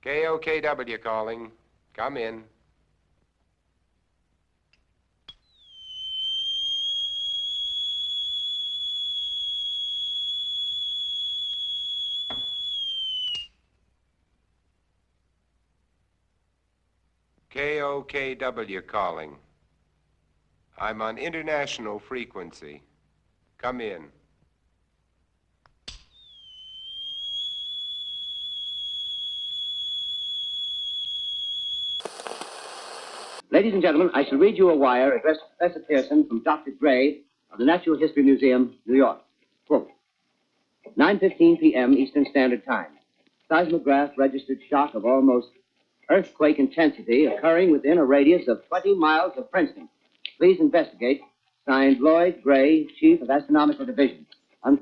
KOKW calling. Come in. KOKW calling. I'm on international frequency. Come in. Ladies and gentlemen, I shall read you a wire addressed to Professor Pearson from Dr. Gray of the Natural History Museum, New York. Quote, 9:15 p.m. Eastern Standard Time. Seismograph registered shock of almost earthquake intensity occurring within a radius of 20 miles of Princeton. Please investigate. Signed, Lloyd Gray, Chief of Astronomical Division. The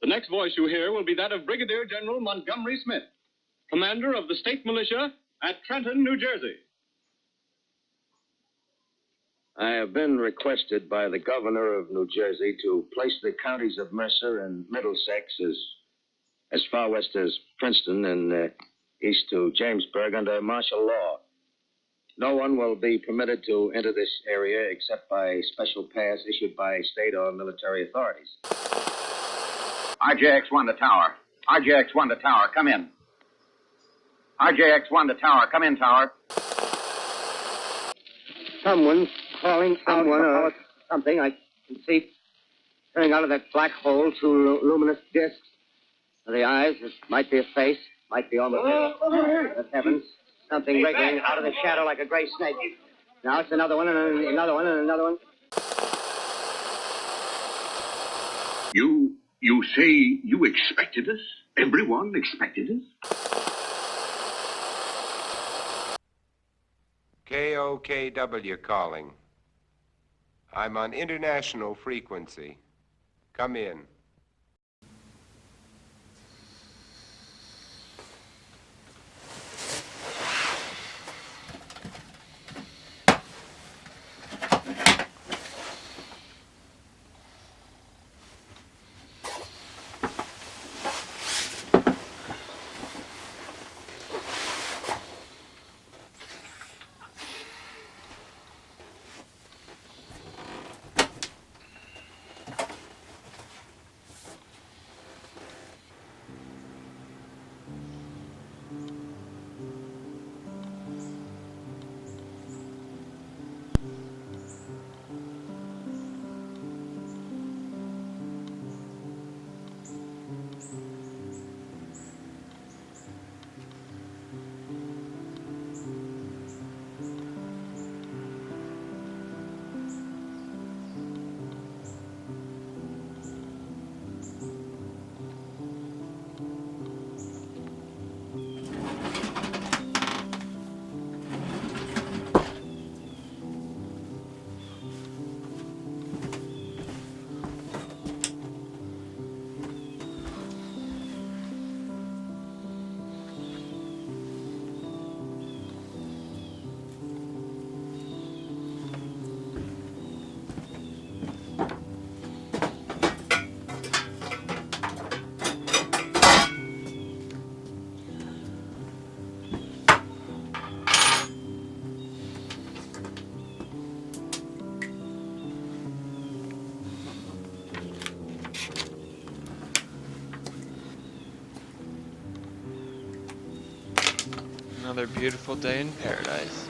next voice you hear will be that of Brigadier General Montgomery Smith, commander of the state militia at Trenton, New Jersey. I have been requested by the governor of New Jersey to place the counties of Mercer and Middlesex as far west as Princeton and east to Jamesburg under martial law. No one will be permitted to enter this area except by special pass issued by state or military authorities. RJX-1 to tower. RJX-1 to tower. Come in. RJX-1 to tower. Come in, tower. Someone's calling someone or something. I can see turning out of that black hole two luminous discs. The eyes, it might be a face, might be almost... Good heavens. Something wriggling out of the shadow like a gray snake. Now it's another one, and another one, and another one. You say you expected us? Everyone expected us? KOKW calling. I'm on international frequency. Come in. Another beautiful day in paradise.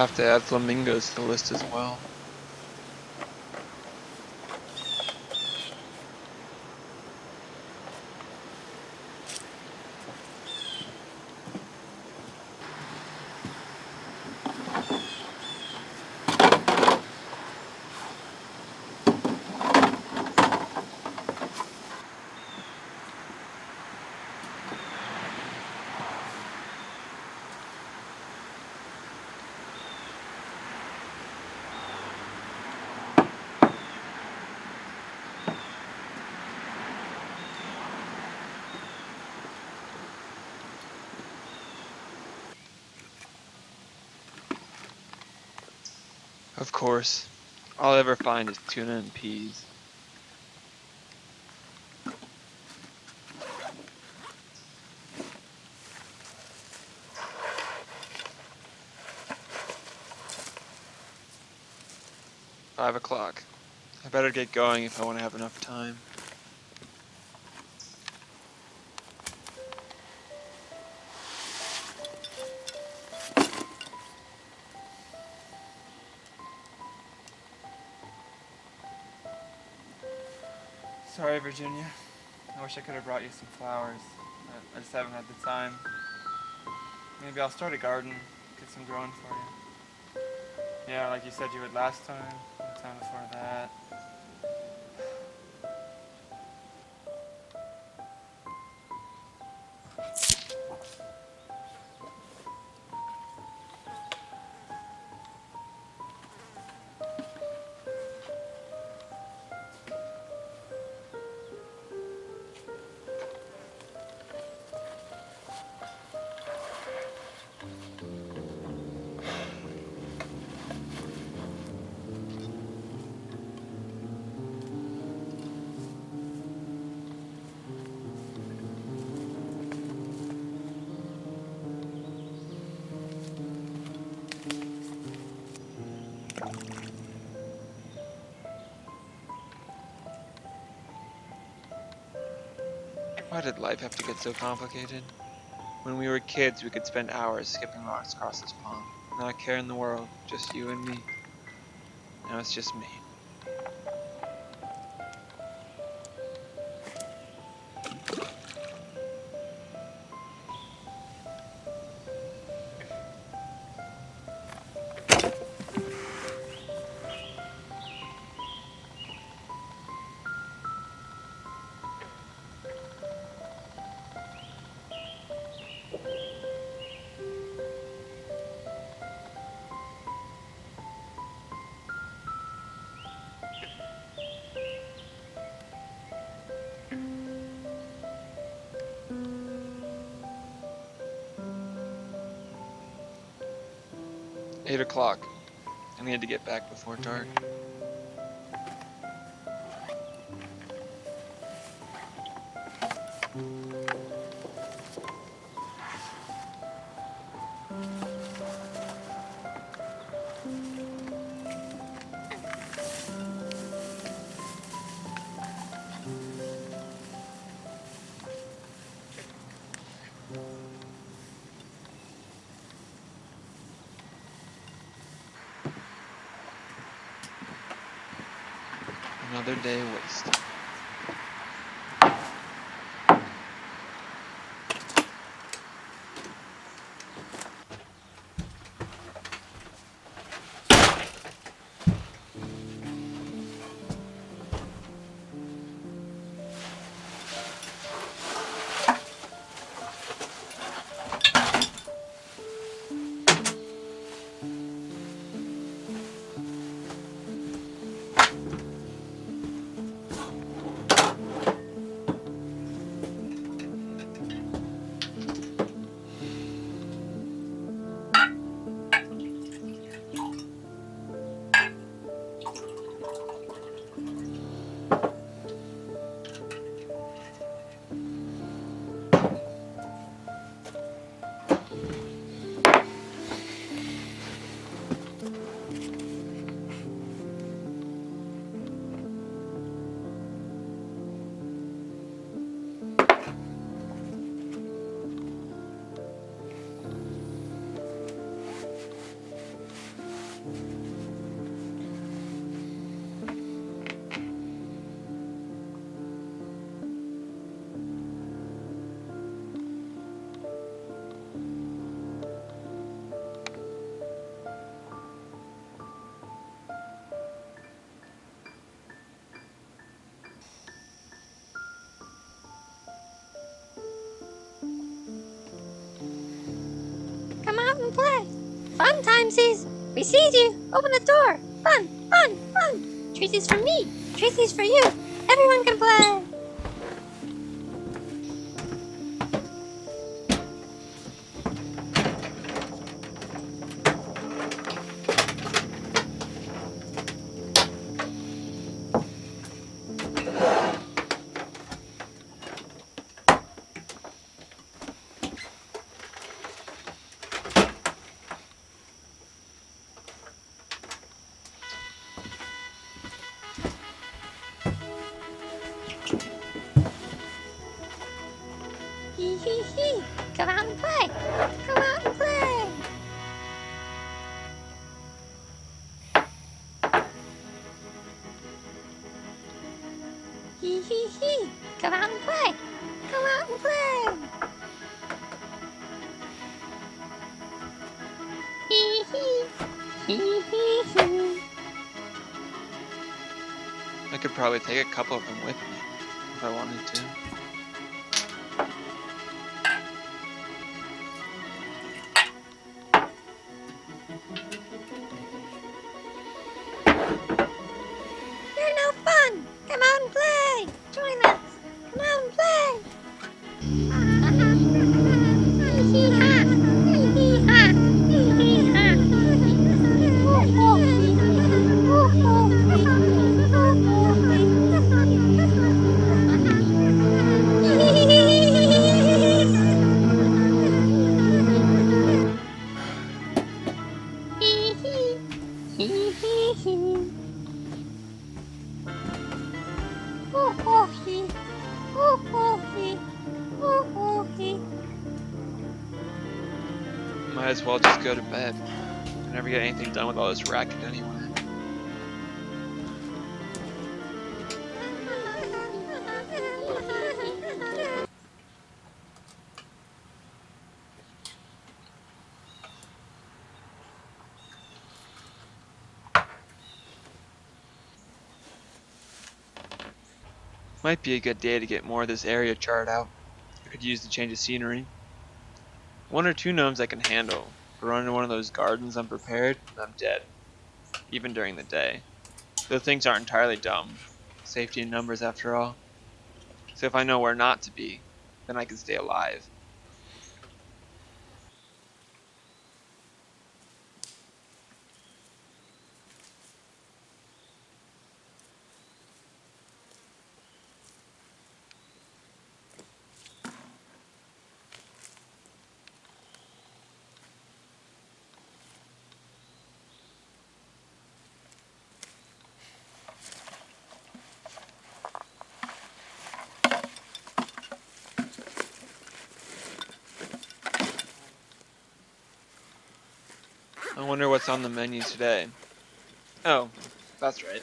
have to add flamingos to the list as well. Of course, all I ever find is tuna and peas. "5 o'clock. I better get going if I want to have enough time." Sorry, Virginia. I wish I could have brought you some flowers, but I just haven't had the time. Maybe I'll start a garden, get some growing for you. Yeah, like you said you would last time, and the time before that. Why did life have to get so complicated? When we were kids, we could spend hours skipping rocks across this pond. Not a care in the world, just you and me. Now it's just me. "8 o'clock. I need to get back before dark." Another day wasted. out and play. Fun time, sees. We sees you. Open the door. Fun, fun, fun. Treaties for me. Treaties for you. Everyone can play. Hee hee hee. Come out and play. Come out and play. Hee hee hee. Come out and play. Come out and play. Hee hee. Hee hee hee. I could probably take a couple of them with me if I wanted to. You're no fun. Come out and play. Join us. Come out and play. Hee hee ha. Hee hee ha. Hee hee ha. Oh oh hee. Oh oh hee. Oh oh hee. Hee hee. Hee hee hee. Oh oh hee. Oh oh hee. Oh oh hee. Might as well just go to bed. I never get anything done with all this racket anyway. Might be a good day to get more of this area charted out. I could use the change of scenery. 1 or 2 gnomes I can handle, but run into one of those gardens unprepared, and I'm dead. Even during the day. Though things aren't entirely dumb. Safety in numbers after all. So if I know where not to be, then I can stay alive. I wonder what's on the menu today. Oh, that's right.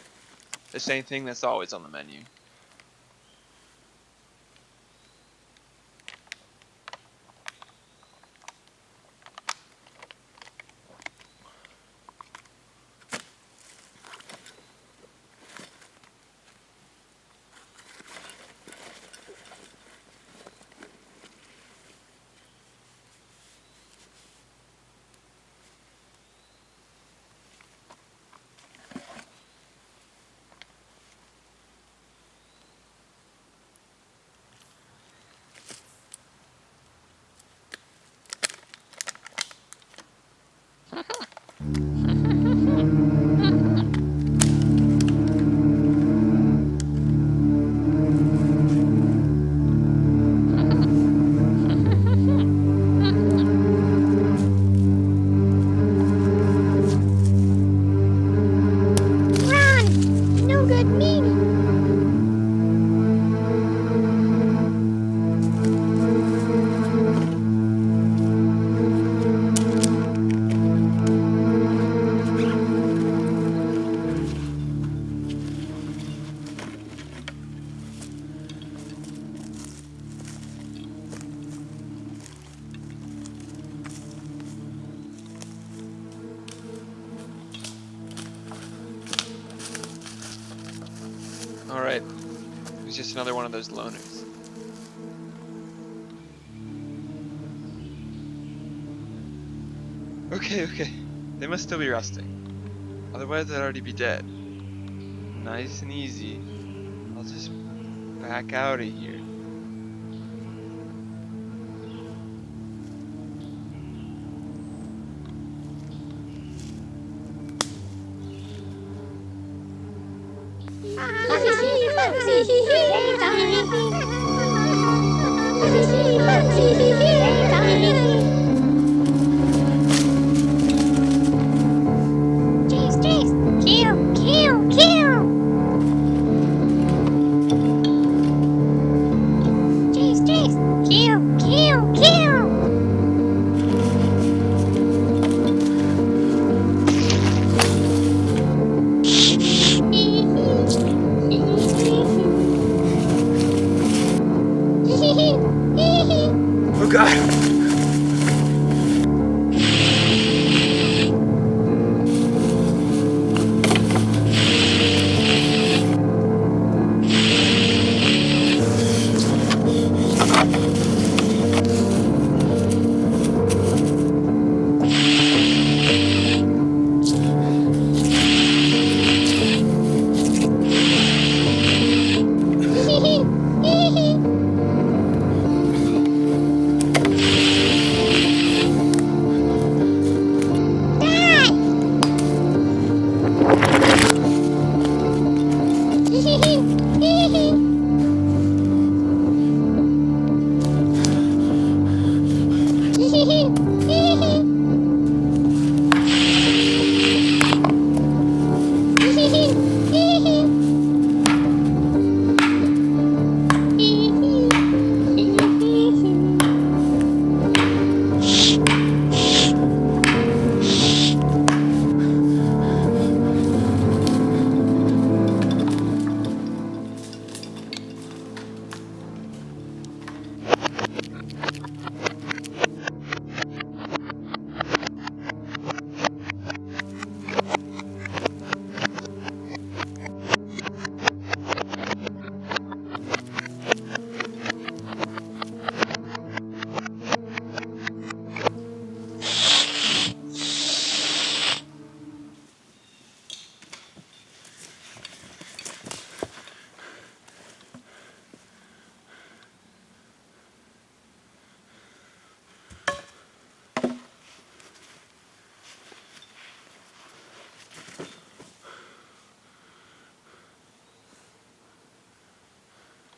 The same thing that's always on the menu. Run! No good meaning. Alright, it was just another one of those loners. Okay. They must still be resting. Otherwise, they'd already be dead. Nice and easy. I'll just back out of here. Oh god!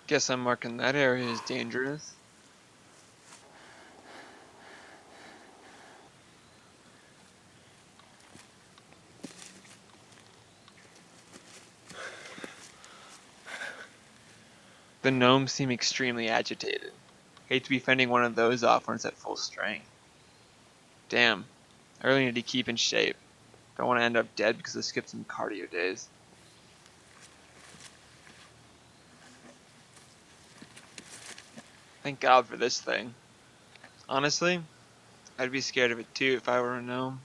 Guess I'm marking that area as dangerous. The gnomes seem extremely agitated. Hate to be fending one of those off when it's at full strength. Damn, I really need to keep in shape. Don't want to end up dead because I skipped some cardio days. Thank God for this thing. Honestly, I'd be scared of it too if I were a gnome.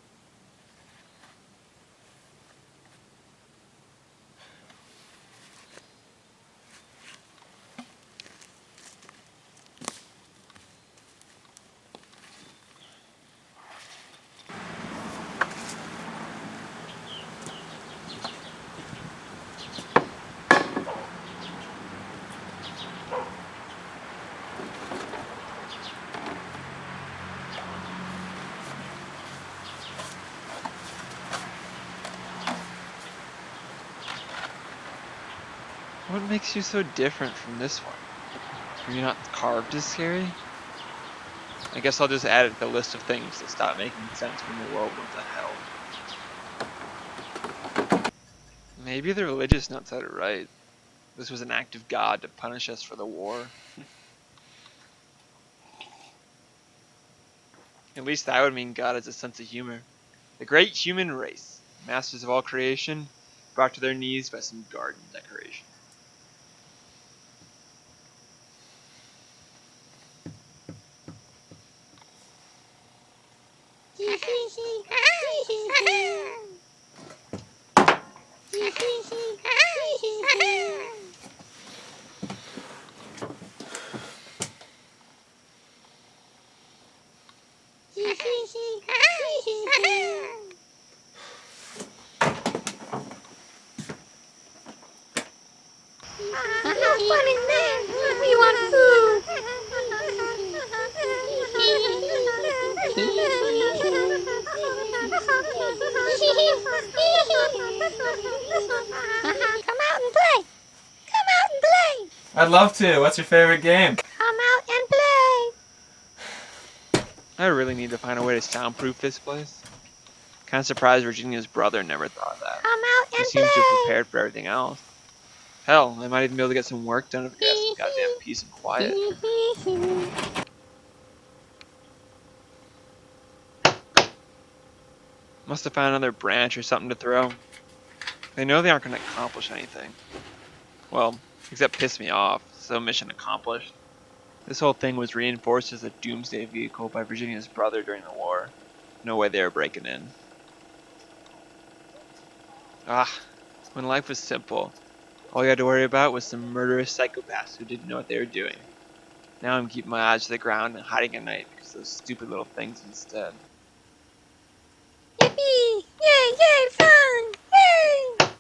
What makes you so different from this one? Are you not carved as scary? I guess I'll just add it to the list of things that stop making sense when the world went to hell. Maybe the religious nuts had it right. This was an act of God to punish us for the war. At least that would mean God has a sense of humor. The great human race, masters of all creation, brought to their knees by some garden decoration. I'd love to. What's your favorite game? Come out and play. I really need to find a way to soundproof this place. Kind of surprised Virginia's brother never thought of that. Come out He and seems to have play. prepared for everything else. Hell, I might even be able to get some work done if I got some goddamn peace and quiet. Must have found another branch or something to throw. They know they aren't going to accomplish anything. Well, except piss me off, so mission accomplished. This whole thing was reinforced as a doomsday vehicle by Virginia's brother during the war. No way they were breaking in. Ah, when life was simple, all you had to worry about was some murderous psychopaths who didn't know what they were doing. Now I'm keeping my eyes to the ground and hiding at night because of those stupid little things instead. Yippee! Yay, yay, fun! Yay!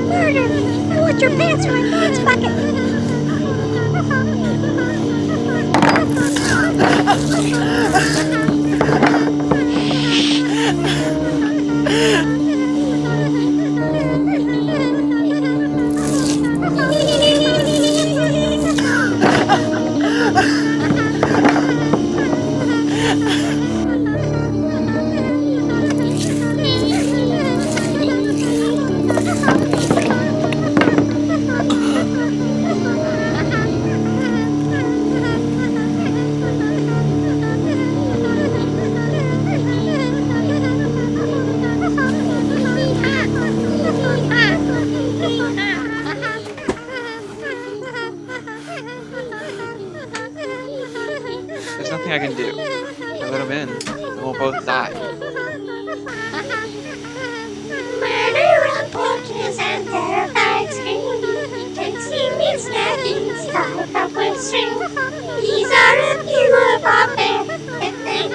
Murder! I want your pants in my pants bucket! There's nothing I can do. If I let them in, they won't both die. Murder approaches and terrified scream. Can see me snapping, tied up with string. These are a few of our favorite things.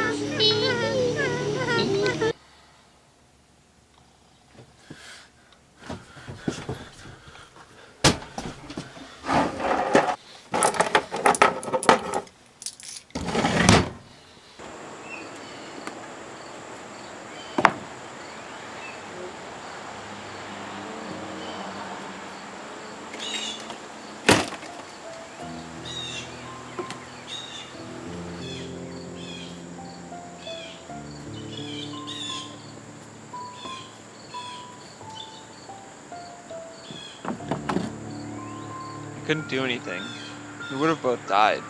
I couldn't do anything. We would have both died.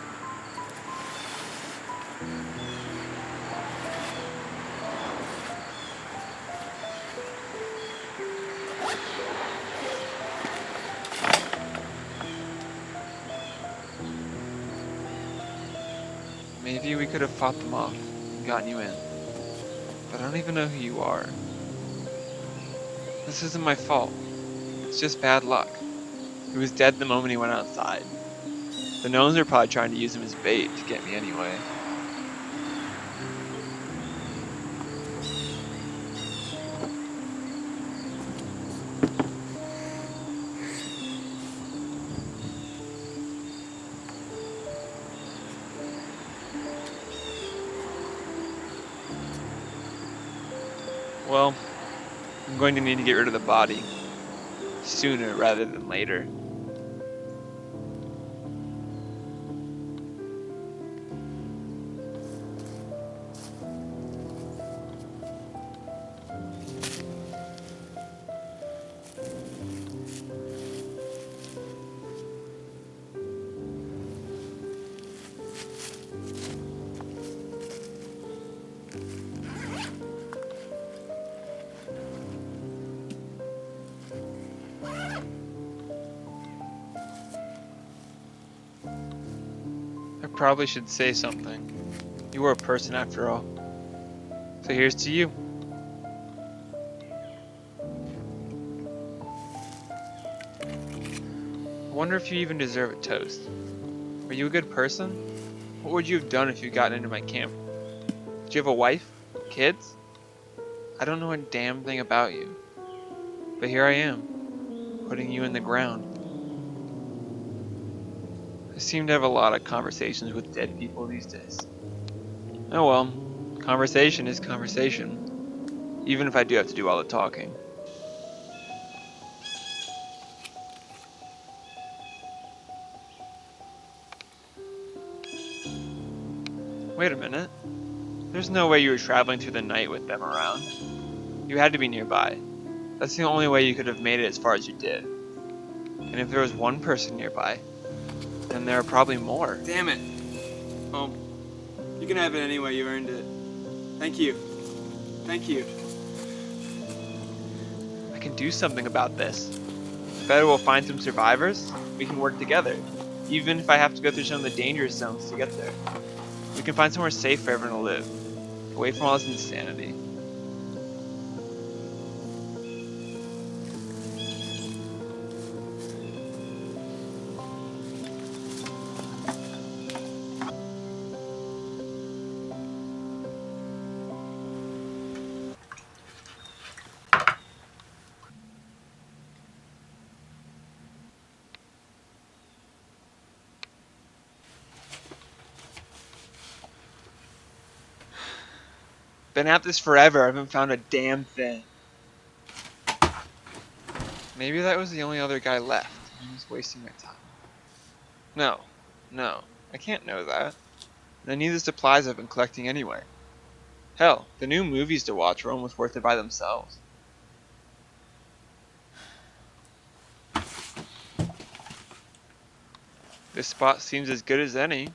Maybe we could have fought them off and gotten you in. But I don't even know who you are. This isn't my fault. It's just bad luck. He was dead the moment he went outside. The gnomes are probably trying to use him as bait to get me anyway. Well, I'm going to need to get rid of the body. Sooner rather than later. probably should say something. You were a person after all. So here's to you. I wonder if you even deserve a toast. Are you a good person? What would you have done if you gotten into my camp? Did you have a wife? Kids? I don't know a damn thing about you. But here I am, putting you in the ground. I seem to have a lot of conversations with dead people these days. Oh well, conversation is conversation, even if I do have to do all the talking. Wait a minute. There's no way you were traveling through the night with them around. You had to be nearby. That's the only way you could have made it as far as you did. And if there was one person nearby, then there are probably more. Damn it. Well, you can have it anyway, you earned it. Thank you. Thank you. I can do something about this. I bet we'll find some survivors. We can work together. Even if I have to go through some of the dangerous zones to get there. We can find somewhere safe for everyone to live. Away from all this insanity. Been at this forever, I haven't found a damn thing. Maybe that was the only other guy left. I'm just wasting my time. No, I can't know that. And I need the supplies I've been collecting anyway. Hell, the new movies to watch are almost worth it by themselves. This spot seems as good as any.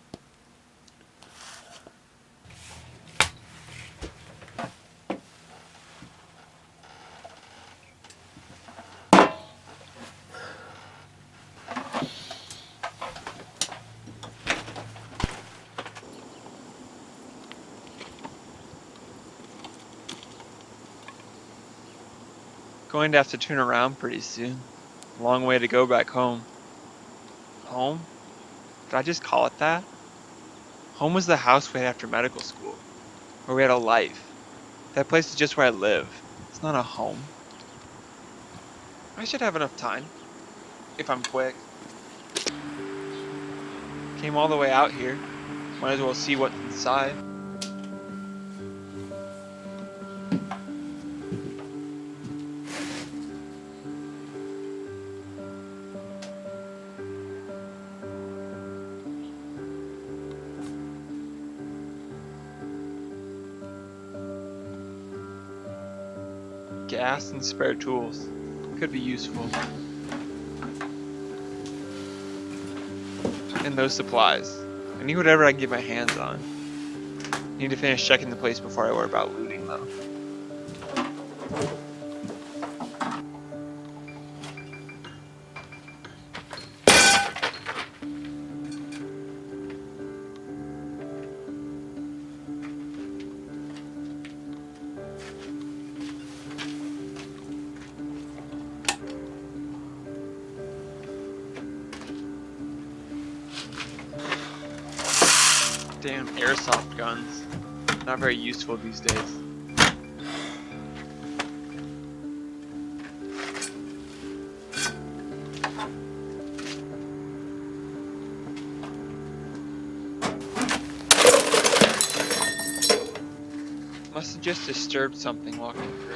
Going to have to turn around pretty soon. Long way to go back home. Home? Did I just call it that? Home was the house we had after medical school. Where we had a life. That place is just where I live. It's not a home. I should have enough time. If I'm quick. Came all the way out here. Might as well see what's inside. Gas and spare tools. Could be useful. And those supplies. I need whatever I can get my hands on. Need to finish checking the place before I worry about looting though. Damn airsoft guns. Not very useful these days. Must have just disturbed something walking through.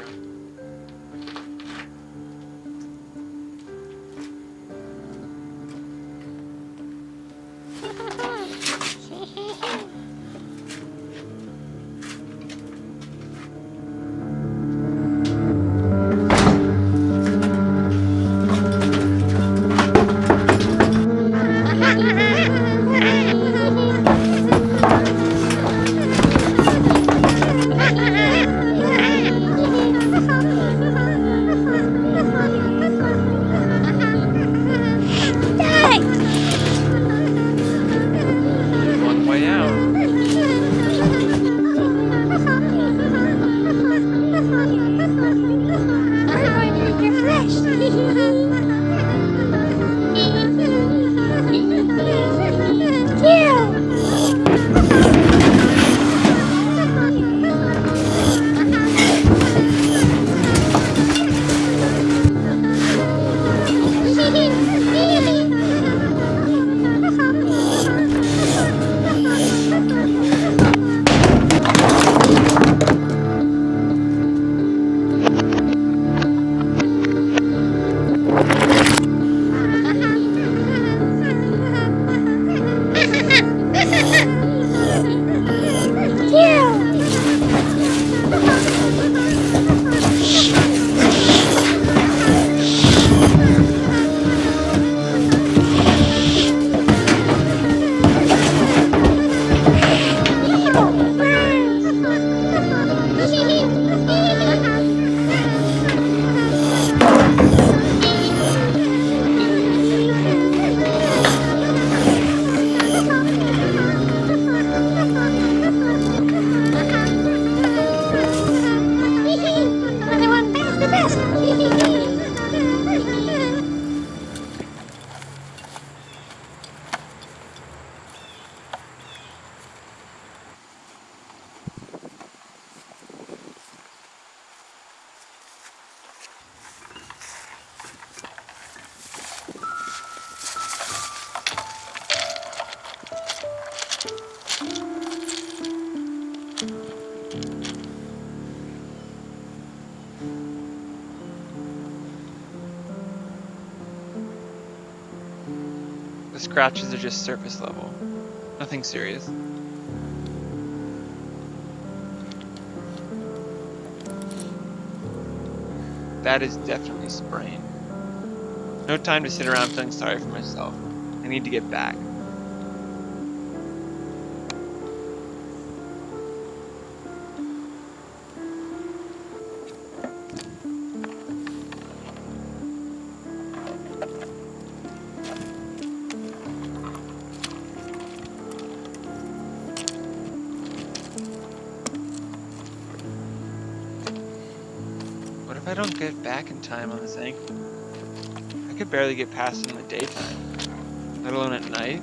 scratches are just surface level. Nothing serious. That is definitely sprained. No time to sit around feeling sorry for myself. I need to get back. What if I don't get back in time on this anchor? I could barely get past it in the daytime, let alone at night.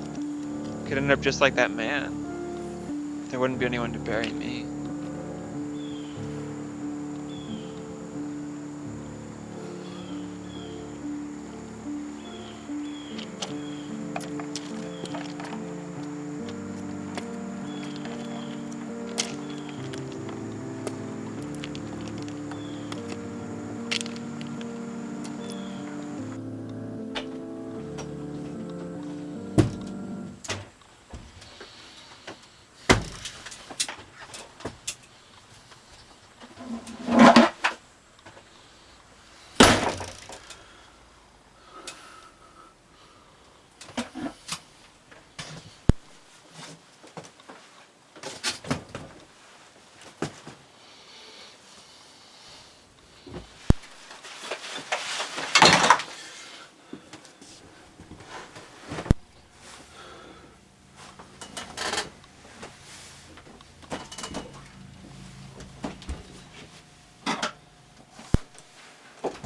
Could end up just like that man. There wouldn't be anyone to bury me.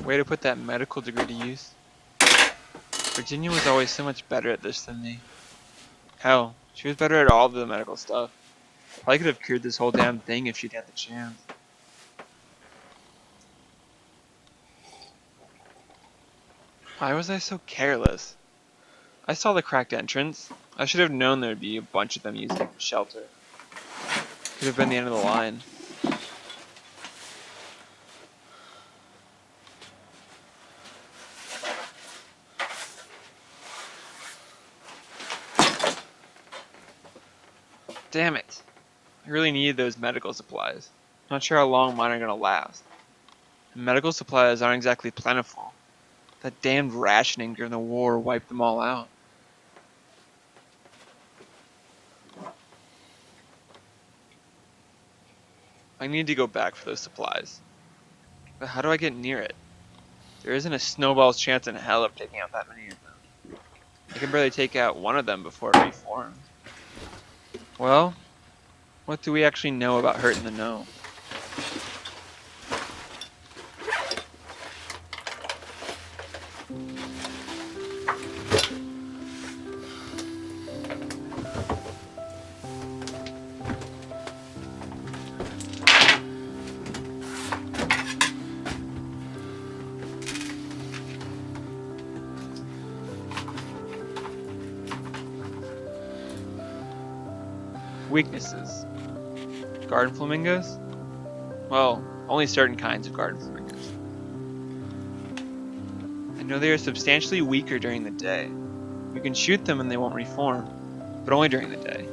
Way to put that medical degree to use. Virginia was always so much better at this than me. Hell, she was better at all of the medical stuff. Probably could have cured this whole damn thing if she'd had the chance. Why was I so careless? I saw the cracked entrance. I should have known there'd be a bunch of them using it for shelter. Could have been the end of the line. Damn it. I really needed those medical supplies. Not sure how long mine are gonna last. And medical supplies aren't exactly plentiful. That damned rationing during the war wiped them all out. I need to go back for those supplies. But how do I get near it? There isn't a snowball's chance in hell of taking out that many of them. I can barely take out one of them before it reforms. Well, what do we actually know about hurting the gnome? Weaknesses. Garden flamingos? Well, only certain kinds of garden flamingos. I know they are substantially weaker during the day. You can shoot them and they won't reform, but only during the day.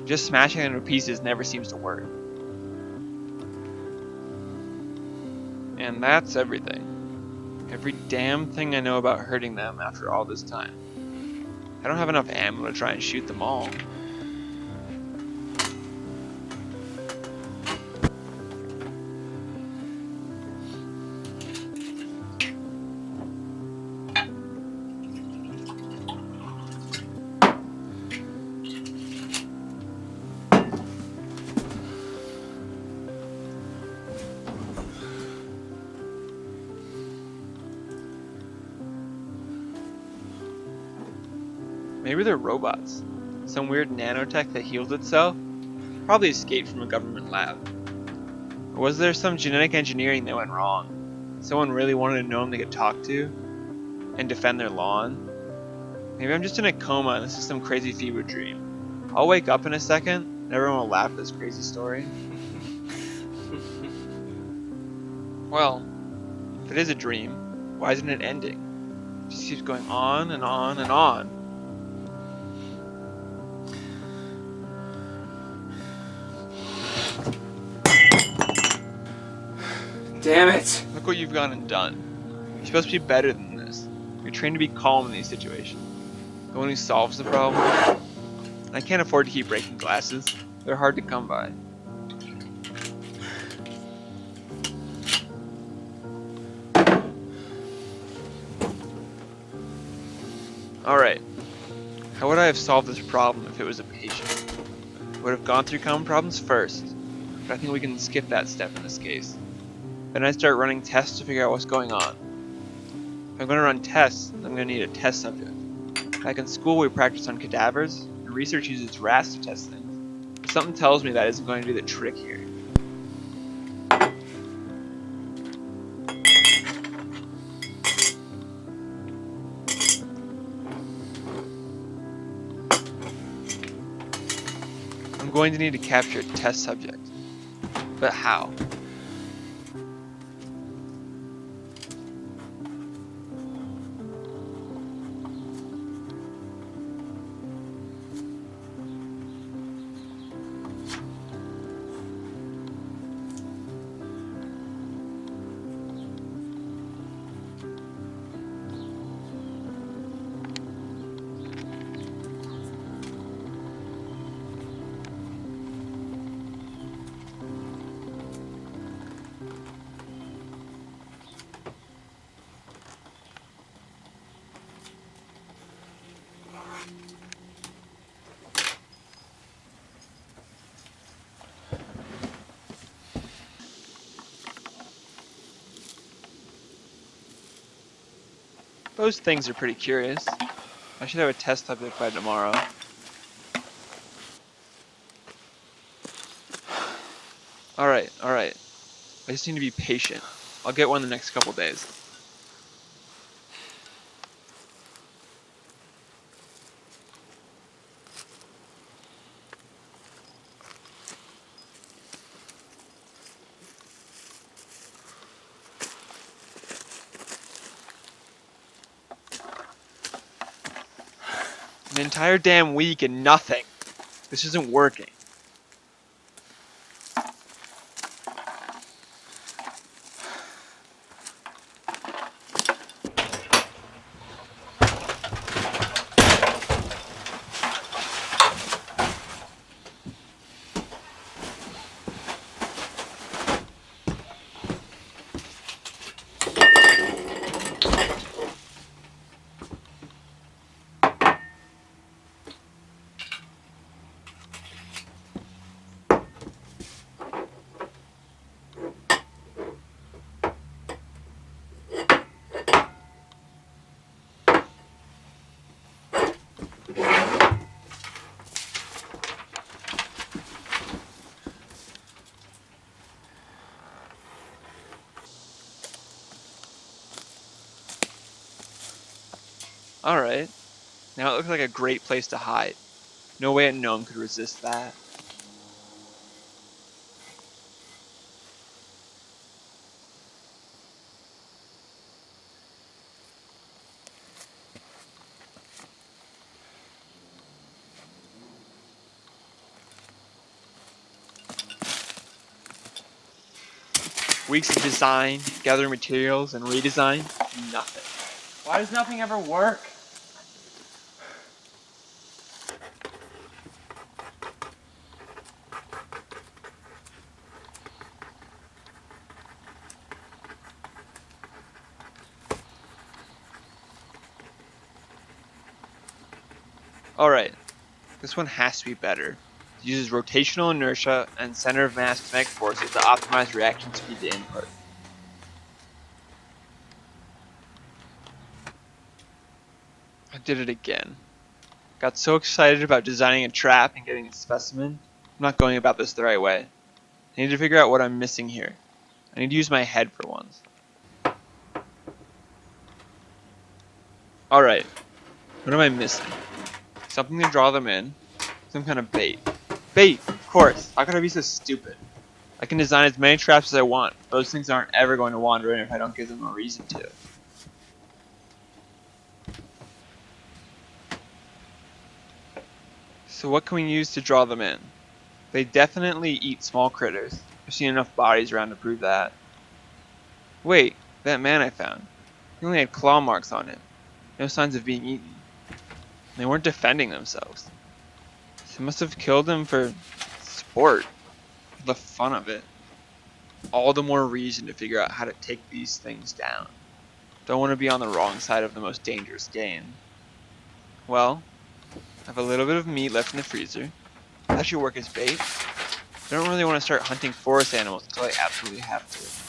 Just smashing them to pieces never seems to work. And that's everything. Every damn thing I know about hurting them after all this time. I don't have enough ammo to try and shoot them all. Maybe they're robots. Some weird nanotech that heals itself? Probably escaped from a government lab. Or was there some genetic engineering that went wrong? Someone really wanted a gnome they could talk to? And defend their lawn? Maybe I'm just in a coma and this is some crazy fever dream. I'll wake up in a second and everyone will laugh at this crazy story. Well, if it is a dream, why isn't it ending? It just keeps going on and on and on. Damn it! Look what you've gone and done. You're supposed to be better than this. You're trained to be calm in these situations. The one who solves the problem. I can't afford to keep breaking glasses. They're hard to come by. Alright. How would I have solved this problem if it was a patient? I would have gone through common problems first, but I think we can skip that step in this case. Then I'd start running tests to figure out what's going on. If I'm going to run tests, I'm going to need a test subject. Back in school we practiced on cadavers, and research uses rats to test things. But something tells me that isn't going to be the trick here. I'm going to need to capture a test subject. But how? Those things are pretty curious. I should have a test subject by tomorrow. Alright. I just need to be patient. I'll get one the next couple days. An entire damn week and nothing. This isn't working. Alright. Now it looks like a great place to hide. No way a gnome could resist that. Weeks of design, gather materials, and redesign, nothing. Why does nothing ever work? Alright, this one has to be better. It uses rotational inertia and center of mass kinetic forces to optimize reaction speed to input. I did it again. Got so excited about designing a trap and getting a specimen, I'm not going about this the right way. I need to figure out what I'm missing here. I need to use my head for once. Alright, what am I missing? Something to draw them in. Some kind of bait. Bait! Of course! How could I be so stupid? I can design as many traps as I want. Those things aren't ever going to wander in if I don't give them a reason to. So what can we use to draw them in? They definitely eat small critters. I've seen enough bodies around to prove that. Wait, that man I found. He only had claw marks on him. No signs of being eaten. They weren't defending themselves. They must have killed him for sport. For the fun of it. All the more reason to figure out how to take these things down. Don't want to be on the wrong side of the most dangerous game. Well, I have a little bit of meat left in the freezer. That should work as bait. I don't really want to start hunting forest animals until I absolutely have to.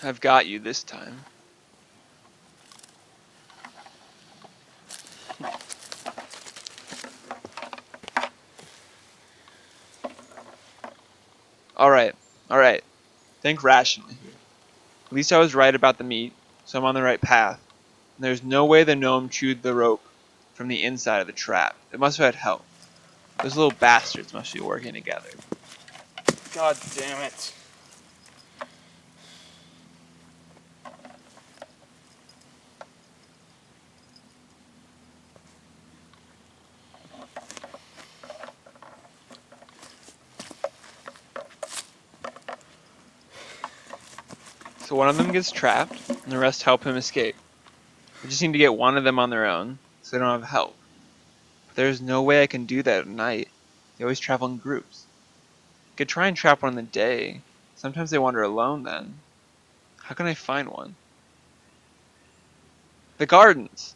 I've got you this time. Alright. Think rationally here. At least I was right about the meat, so I'm on the right path. And there's no way the gnome chewed the rope from the inside of the trap. It must have had help. Those little bastards must be working together. God damn it. So one of them gets trapped, and the rest help him escape. I just need to get one of them on their own, so they don't have help. But there's no way I can do that at night. They always travel in groups. I could try and trap one in the day. Sometimes they wander alone then. How can I find one? The gardens!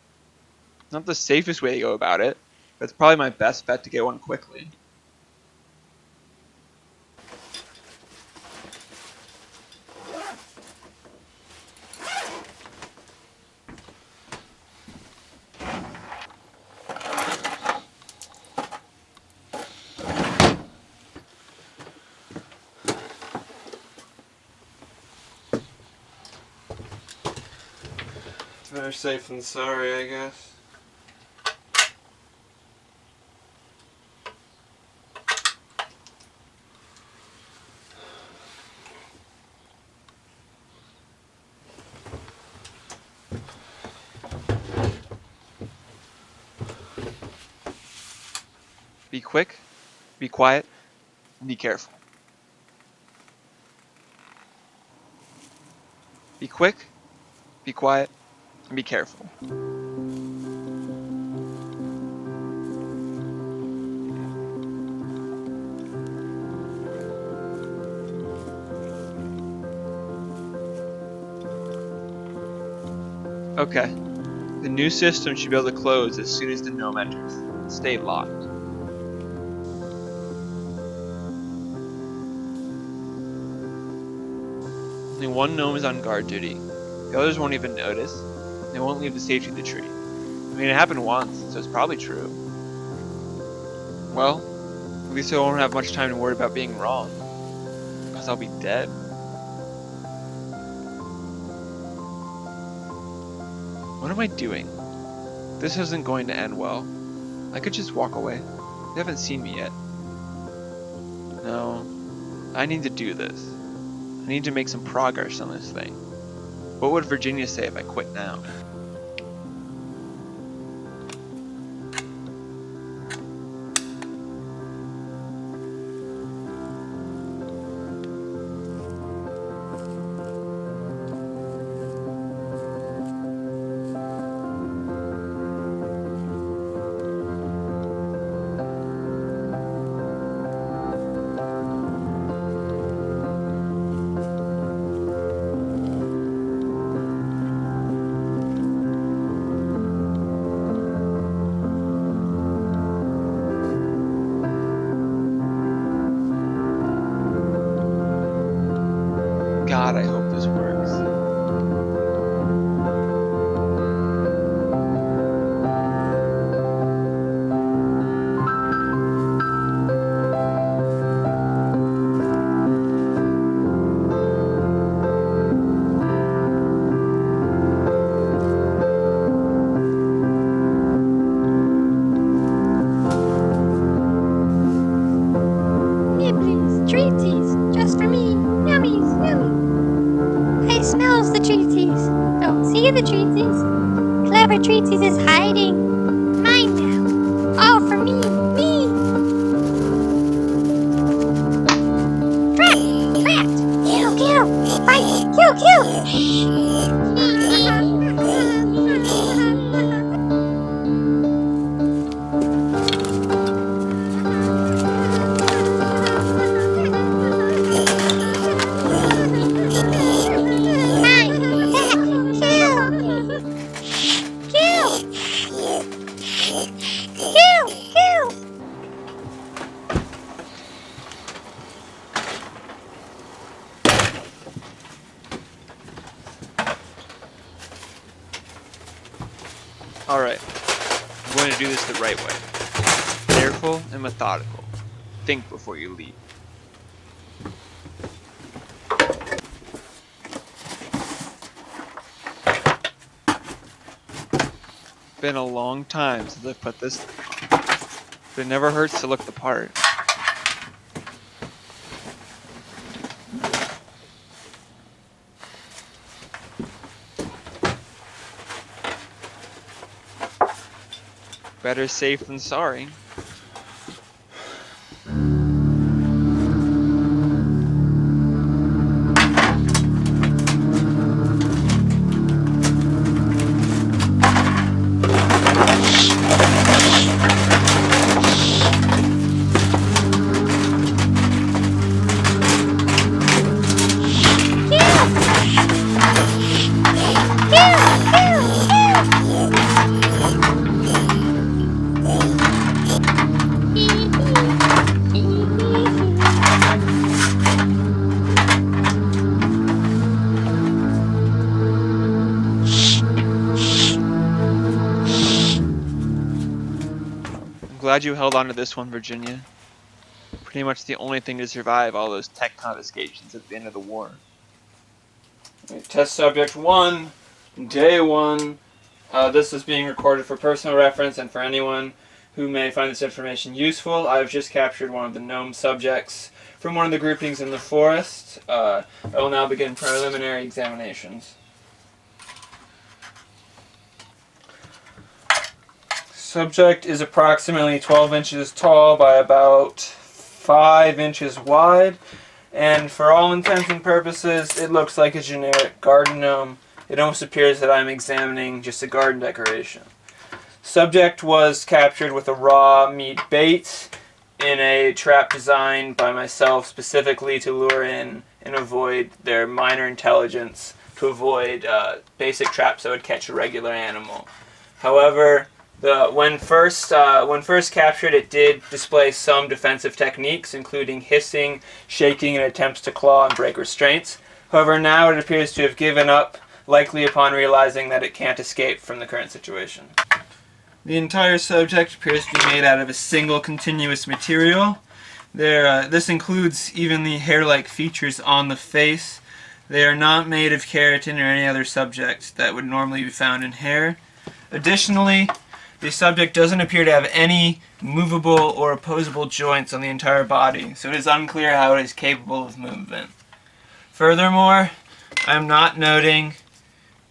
Not the safest way to go about it, but it's probably my best bet to get one quickly. Better safe than sorry, I guess. Be quick, be quiet, and be careful. Be quick, be quiet, and be careful. Okay. The new system should be able to close as soon as the gnome enters. Stay locked. Only one gnome is on guard duty. The others won't even notice. They won't leave the safety of the tree. I mean, it happened once, so it's probably true. Well, at least I won't have much time to worry about being wrong. Because I'll be dead. What am I doing? This isn't going to end well. I could just walk away. They haven't seen me yet. No, I need to do this. I need to make some progress on this thing. What would Virginia say if I quit now? God, I hope this works. treaties, just for me. Yummies, yummy. I smells the treaties. Don't see the treaties. Clever treaties is hiding. Mine now. All for me, me. Trapped. Kill. Fight. Kill. Alright, I'm going to do this the right way. Careful and methodical. Think before you leap. Been a long time since I've put this, but it never hurts to look the part. Better safe than sorry. Glad you held on to this one, Virginia. Pretty much the only thing to survive all those tech confiscations at the end of the war. Test subject 1, day 1. This is being recorded for personal reference and for anyone who may find this information useful. I've just captured one of the gnome subjects from one of the groupings in the forest. I will now begin preliminary examinations. Subject is approximately 12 inches tall by about 5 inches wide, and for all intents and purposes, it looks like a generic garden gnome. It almost appears that I'm examining just a garden decoration. Subject was captured with a raw meat bait in a trap designed by myself specifically to lure in and avoid their minor intelligence, to avoid basic traps that would catch a regular animal. However, when first captured, it did display some defensive techniques, including hissing, shaking, and attempts to claw and break restraints. However, now it appears to have given up, likely upon realizing that it can't escape from the current situation. The entire subject appears to be made out of a single continuous material. This includes even the hair-like features on the face. They are not made of keratin or any other subject that would normally be found in hair. Additionally, the subject doesn't appear to have any movable or opposable joints on the entire body, so it is unclear how it is capable of movement. Furthermore, I am not noting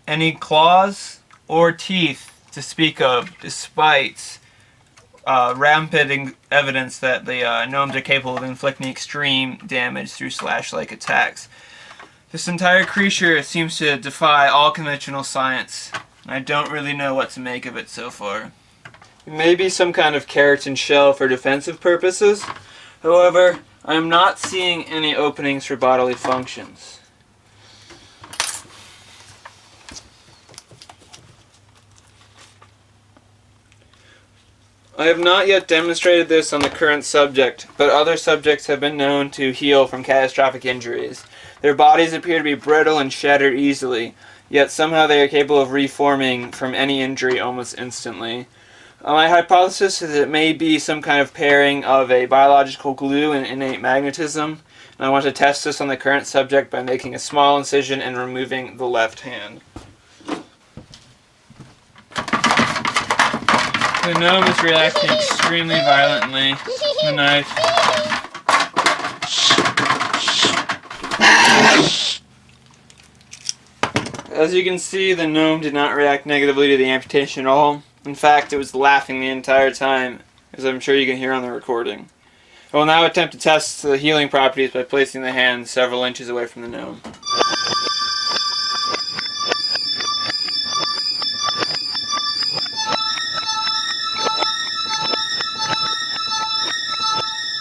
any claws or teeth to speak of, despite rampant evidence that the gnomes are capable of inflicting extreme damage through slash-like attacks. This entire creature seems to defy all conventional science, and I don't really know what to make of it so far. It may be some kind of keratin shell for defensive purposes. However, I am not seeing any openings for bodily functions. I have not yet demonstrated this on the current subject, but other subjects have been known to heal from catastrophic injuries. Their bodies appear to be brittle and shatter easily, yet somehow they are capable of reforming from any injury almost instantly. My hypothesis is it may be some kind of pairing of a biological glue and innate magnetism, and I want to test this on the current subject by making a small incision and removing the left hand. The gnome is reacting extremely violently. The knife. As you can see, the gnome did not react negatively to the amputation at all. In fact, it was laughing the entire time, as I'm sure you can hear on the recording. I will now attempt to test the healing properties by placing the hand several inches away from the gnome.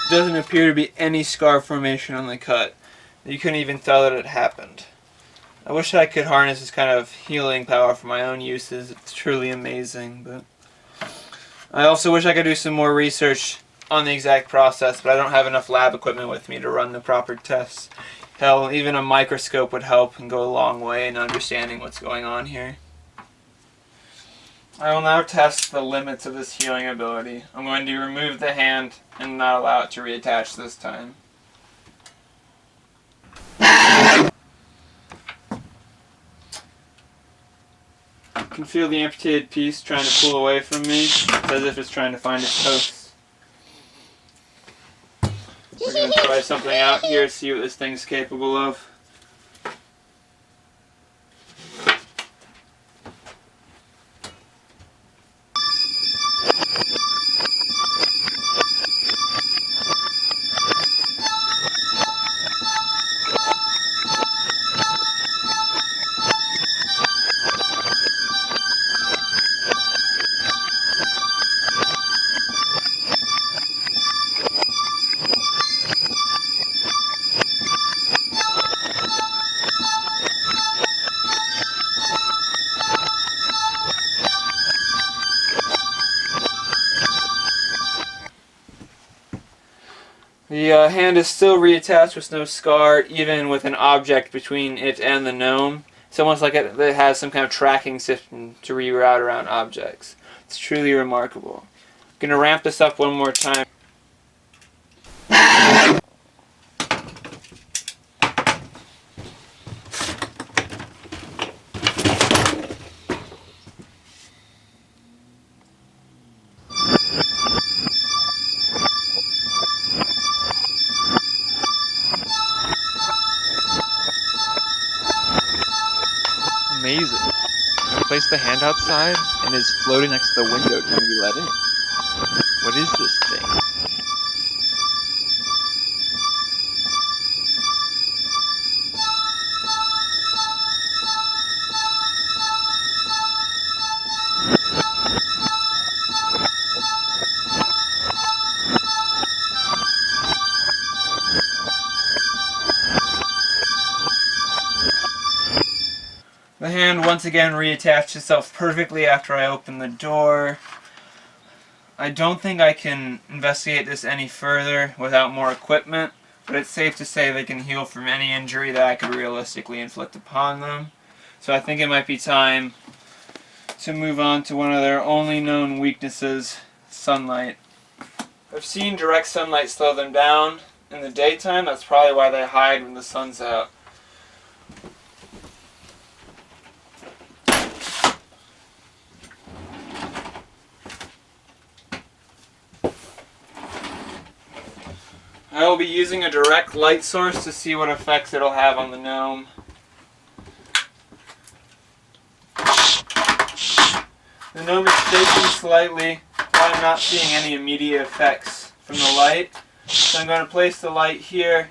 There doesn't appear to be any scar formation on the cut. You couldn't even tell that it happened. I wish I could harness this kind of healing power for my own uses. It's truly amazing, but I also wish I could do some more research on the exact process, but I don't have enough lab equipment with me to run the proper tests. Hell, even a microscope would help and go a long way in understanding what's going on here. I will now test the limits of this healing ability. I'm going to remove the hand and not allow it to reattach this time. I can feel the amputated piece trying to pull away from me. It's as if it's trying to find its host. We're going to try something out here, see what this thing's capable of. The hand is still reattached with no scar, even with an object between it and the gnome. It's almost like it has some kind of tracking system to reroute around objects. It's truly remarkable. I'm going to ramp this up one more time. Amazing. I placed the hand outside and is floating next to the window trying to be let in. What is this thing? The hand once again reattached itself perfectly after I opened the door. I don't think I can investigate this any further without more equipment, but it's safe to say they can heal from any injury that I could realistically inflict upon them. So I think it might be time to move on to one of their only known weaknesses, sunlight. I've seen direct sunlight slow them down in the daytime. That's probably why they hide when the sun's out. I will be using a direct light source to see what effects it'll have on the gnome. The gnome is shaking slightly, but I'm not seeing any immediate effects from the light. So I'm going to place the light here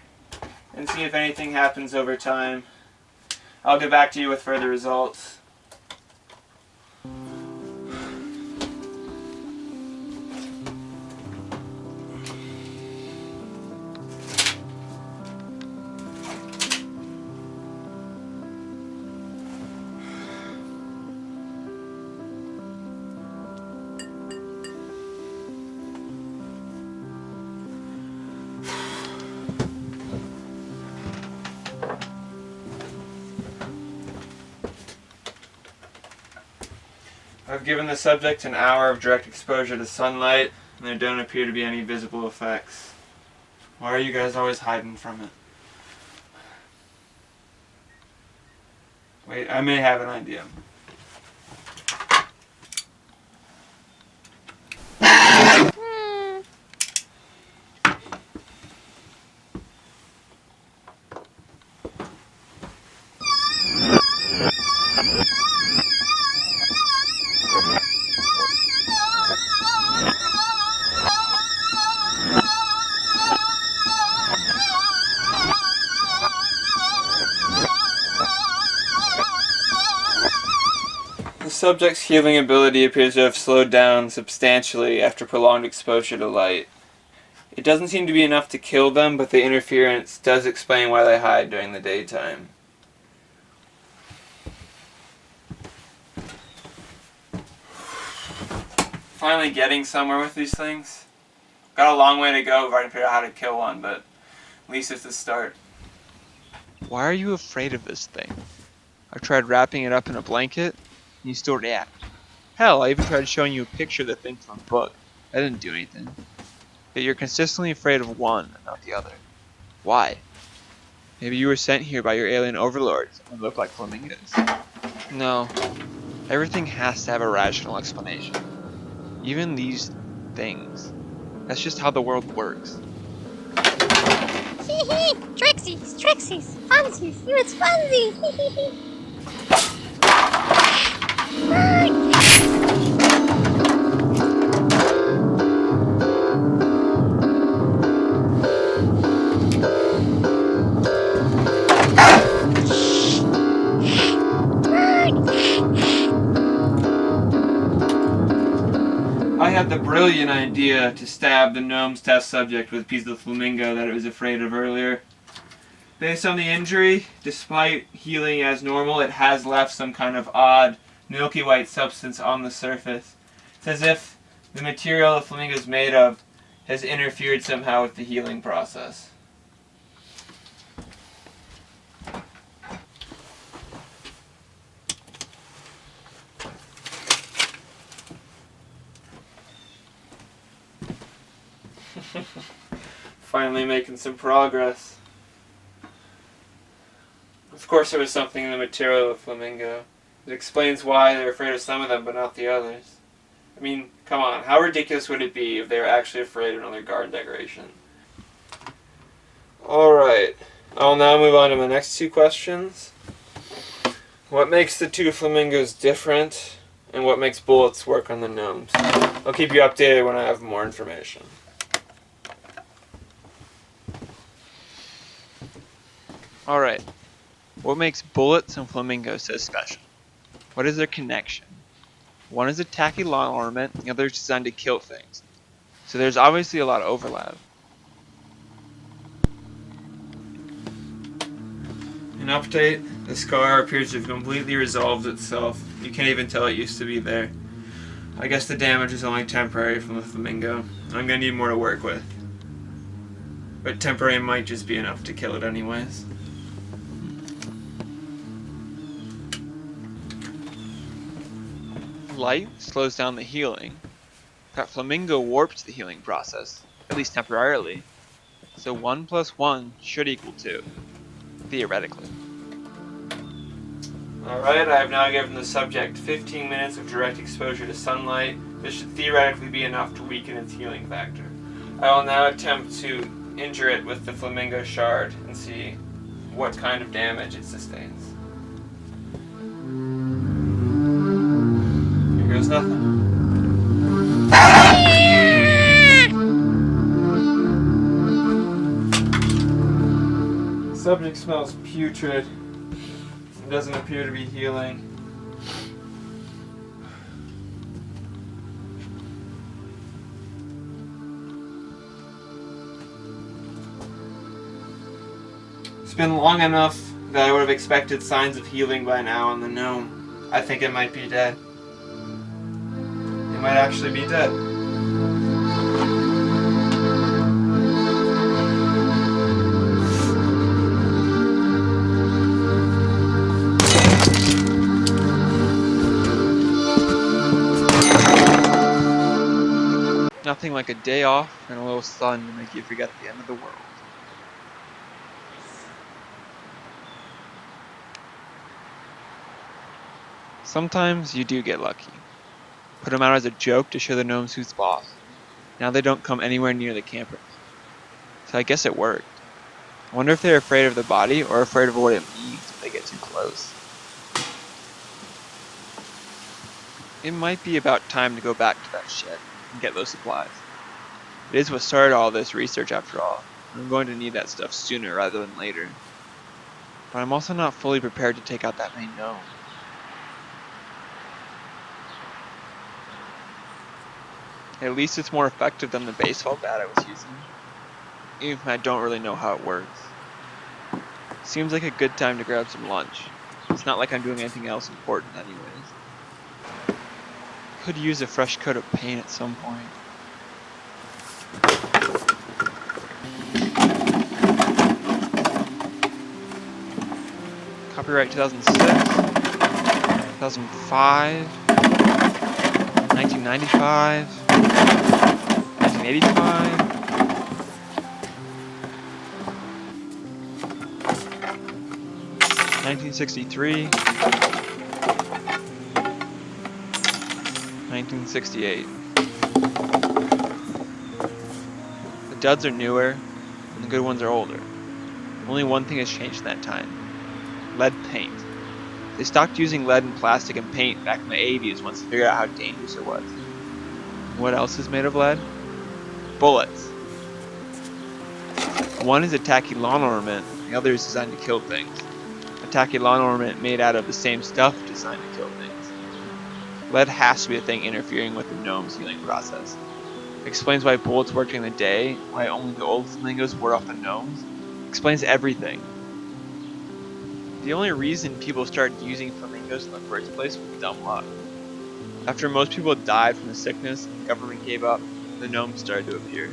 and see if anything happens over time. I'll get back to you with further results. I've given the subject an hour of direct exposure to sunlight, and there don't appear to be any visible effects. Why are you guys always hiding from it? Wait, I may have an idea. The subject's healing ability appears to have slowed down substantially after prolonged exposure to light. It doesn't seem to be enough to kill them, but the interference does explain why they hide during the daytime. Finally getting somewhere with these things. Got a long way to go if I can figure out how to kill one, but at least it's a start. Why are you afraid of this thing? I tried wrapping it up in a blanket, and you still react. Hell, I even tried showing you a picture of the thing from a book. That didn't do anything. Yet you're consistently afraid of one and not the other. Why? Maybe you were sent here by your alien overlords and look like flamingos. No. Everything has to have a rational explanation. Even these things. That's just how the world works. Hee hee! Trixies, funsies, it's funsies! Hee hee hee! I had the brilliant idea to stab the gnome's test subject with a piece of the flamingo that it was afraid of earlier. Based on the injury, despite healing as normal, it has left some kind of odd, milky white substance on the surface. It's as if the material the flamingo is made of has interfered somehow with the healing process. Finally making some progress. Of course there was something in the material of flamingo. It explains why they're afraid of some of them but not the others. I mean, come on, how ridiculous would it be if they were actually afraid of another garden decoration? Alright, I'll now move on to my next two questions. What makes the two flamingos different, and what makes bullets work on the gnomes? I'll keep you updated when I have more information. Alright. What makes bullets and flamingos so special? What is their connection? One is a tacky lawn ornament, the other is designed to kill things. So there's obviously a lot of overlap. An update, the scar appears to have completely resolved itself. You can't even tell it used to be there. I guess the damage is only temporary from the flamingo. I'm gonna need more to work with. But temporary might just be enough to kill it anyways. Light slows down the healing. That flamingo warps the healing process, at least temporarily. So 1 + 1 should equal 2, theoretically. Alright, I have now given the subject 15 minutes of direct exposure to sunlight. This should theoretically be enough to weaken its healing factor. I will now attempt to injure it with the flamingo shard and see what kind of damage it sustains. Here goes nothing. The subject smells putrid. It doesn't appear to be healing. It's been long enough that I would have expected signs of healing by now on the gnome. I think it might be dead. It might actually be dead. Nothing like a day off and a little sun to make you forget the end of the world. Sometimes you do get lucky. Put them out as a joke to show the gnomes who's boss. Now they don't come anywhere near the campers. So I guess it worked. I wonder if they're afraid of the body or afraid of what it means if they get too close. It might be about time to go back to that shed and get those supplies. It is what started all this research after all. I'm going to need that stuff sooner rather than later. But I'm also not fully prepared to take out that many gnomes. At least it's more effective than the baseball bat I was using, even if I don't really know how it works. Seems like a good time to grab some lunch. It's not like I'm doing anything else important anyways. Could use a fresh coat of paint at some point. Copyright 2006, 2005, 1995, 1985. (1963), 1968. The duds are newer, and the good ones are older. Only one thing has changed in that time. Lead paint. They stopped using lead and plastic and paint back in the 80s once they figured out how dangerous it was. What else is made of lead? Bullets. One is a tacky lawn ornament, the other is designed to kill things. A tacky lawn ornament made out of the same stuff designed to kill things. Lead has to be a thing interfering with the gnome's healing process. Explains why bullets work during the day, why only the old flamingos ward off the gnomes. Explains everything. The only reason people started using flamingos in the first place was dumb luck. After most people died from the sickness and the government gave up, the gnomes started to appear.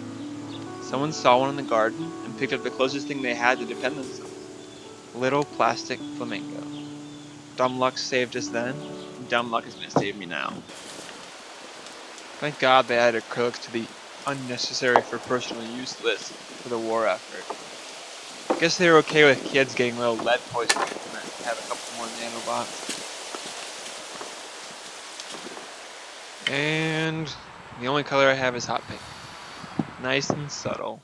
Someone saw one in the garden and picked up the closest thing they had to defend themselves. A little plastic flamingo. Dumb luck saved us then, and dumb luck is going to save me now. Thank God they added acrylics to the unnecessary for personal use list for the war effort. I guess they were okay with kids getting little lead poisoning and have a couple more nanobots. And the only color I have is hot pink. Nice and subtle.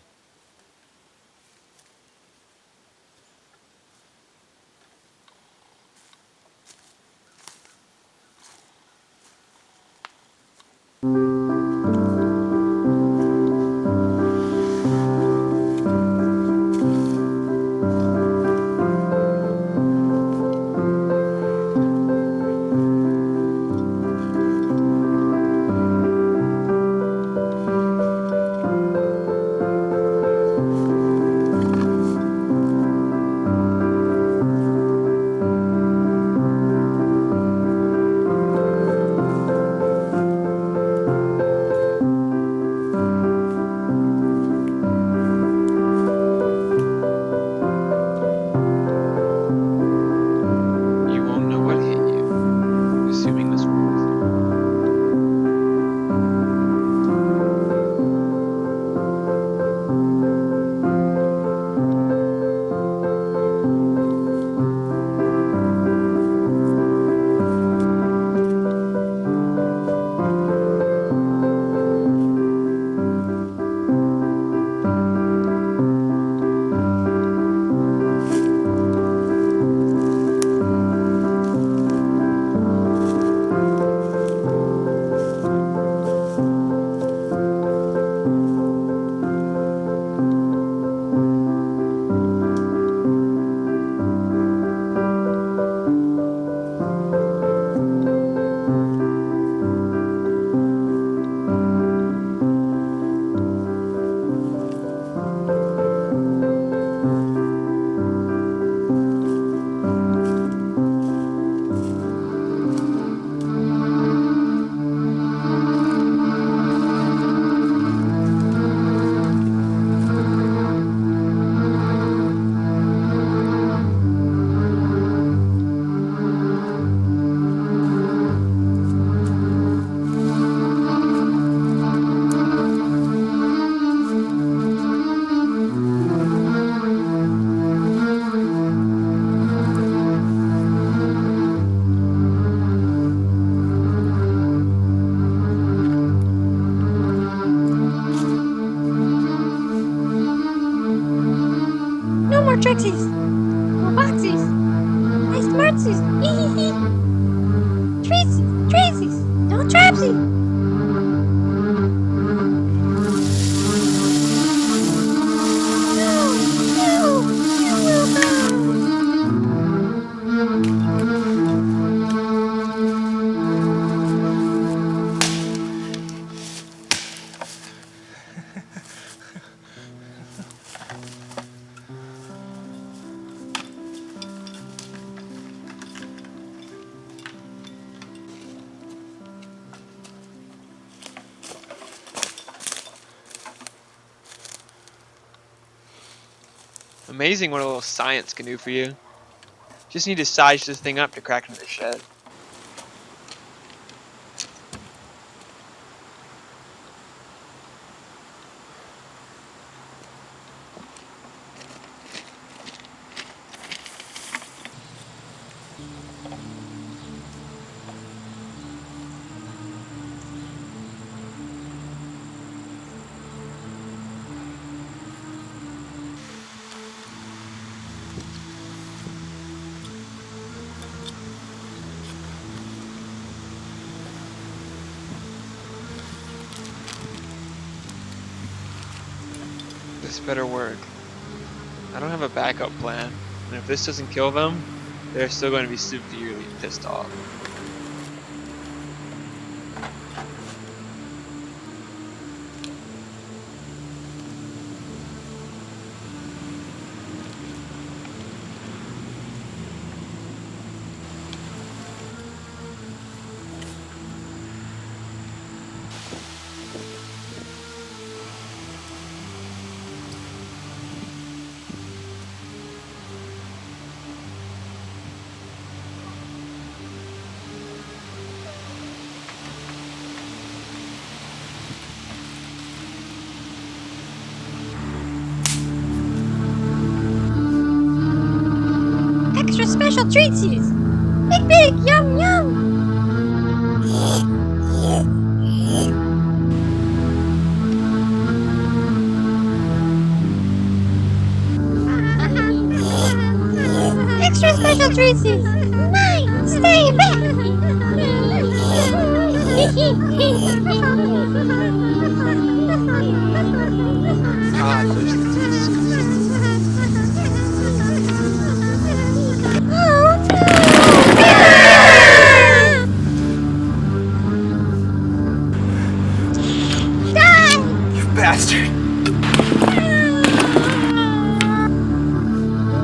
Trixies! Boxies! Nice smartsies! Hee hee hee! Tracy's! Tracy's! Amazing what a little science can do for you. Just need to size this thing up to crack into the shed. This better work. I don't have a backup plan, and if this doesn't kill them, they're still going to be severely pissed off. Extra special treatsies! Big, big, yum, yum! Extra special treatsies! Mine! Stay back! God, there's You bastard!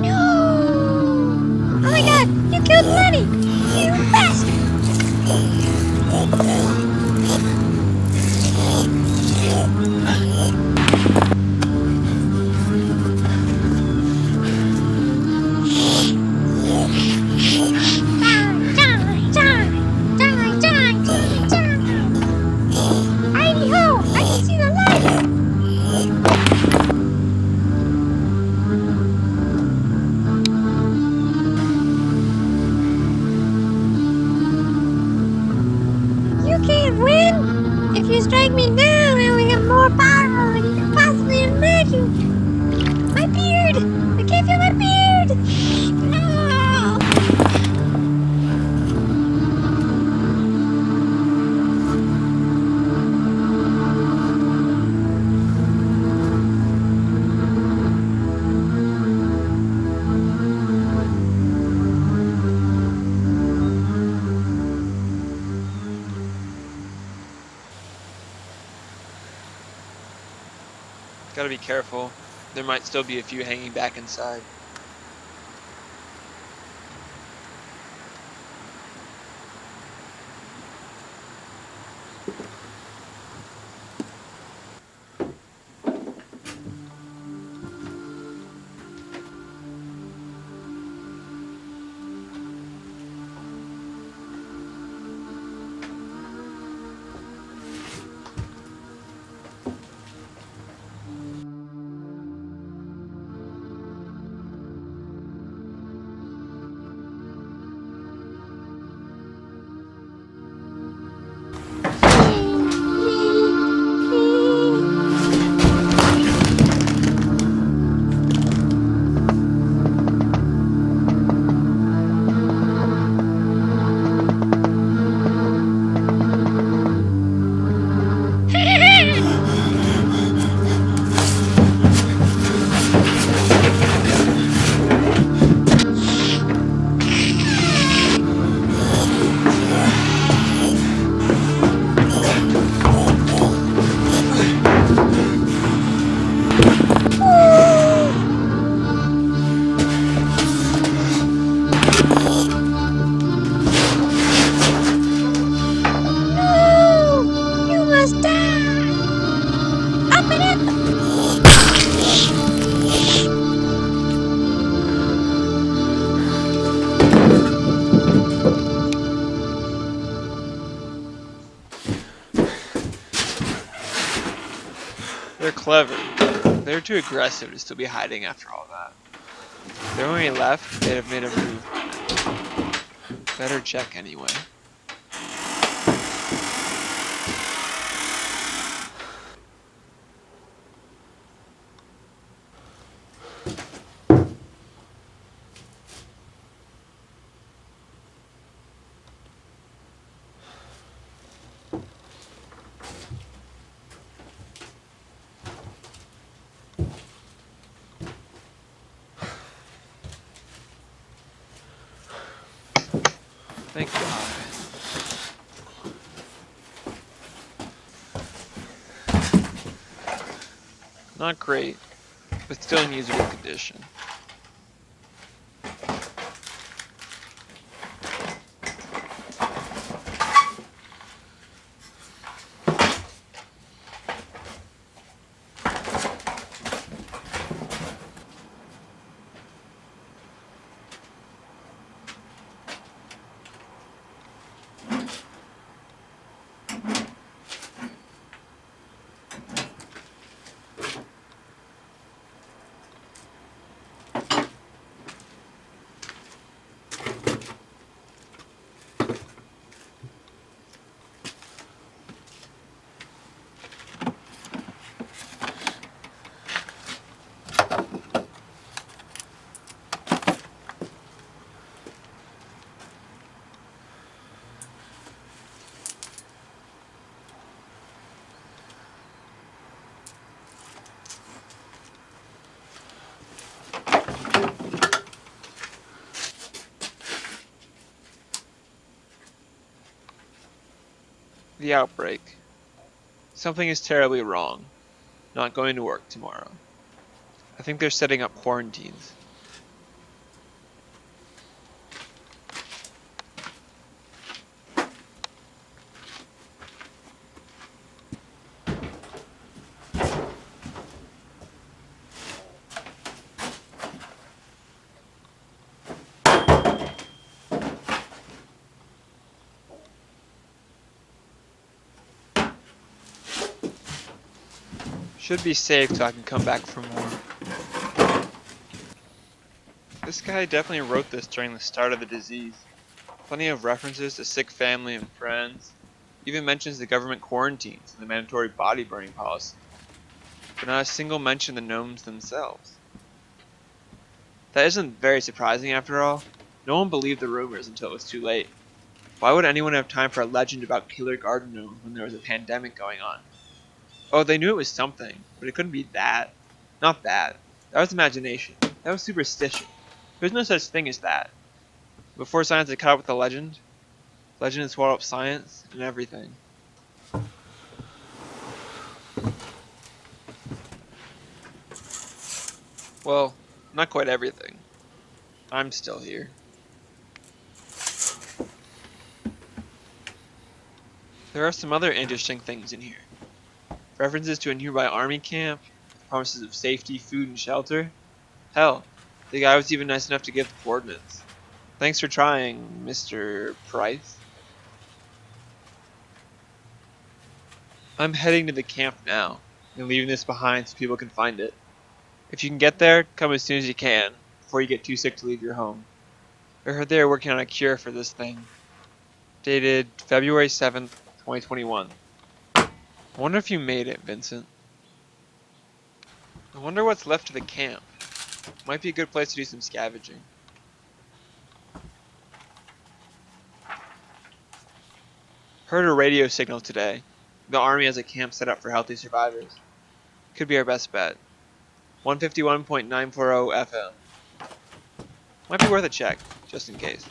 No! Oh my god! You killed Lenny! You bastard! Heidi-ho! I can see the light! You can't win! If you strike me down, I will have more power than you can possibly imagine! My beard! I can't feel my beard! No! Gotta be careful. There might still be a few hanging back inside. Clever. They're too aggressive to still be hiding after all that. If they only left, they'd have made a move by now. Better check anyway. Thank God. Not great, but still in usable condition. The outbreak. Something is terribly wrong. Not going to work tomorrow. I think they're setting up quarantines. Should be safe so I can come back for more. This guy definitely wrote this during the start of the disease. Plenty of references to sick family and friends. Even mentions the government quarantines and the mandatory body burning policy. But not a single mention of the gnomes themselves. That isn't very surprising after all. No one believed the rumors until it was too late. Why would anyone have time for a legend about killer garden gnomes when there was a pandemic going on? Oh, they knew it was something, but it couldn't be that. Not that. That was imagination. That was superstition. There's no such thing as that. Before science had caught up with the legend had swallowed up science and everything. Well, not quite everything. I'm still here. There are some other interesting things in here. References to a nearby army camp, promises of safety, food, and shelter. Hell, the guy was even nice enough to give the coordinates. Thanks for trying, Mr. Price. I'm heading to the camp now, and leaving this behind so people can find it. If you can get there, come as soon as you can, before you get too sick to leave your home. I heard they are working on a cure for this thing. Dated February 7th, 2021. I wonder if you made it, Vincent. I wonder what's left of the camp. Might be a good place to do some scavenging. Heard a radio signal today. The army has a camp set up for healthy survivors. Could be our best bet. 151.940 FM. Might be worth a check, just in case.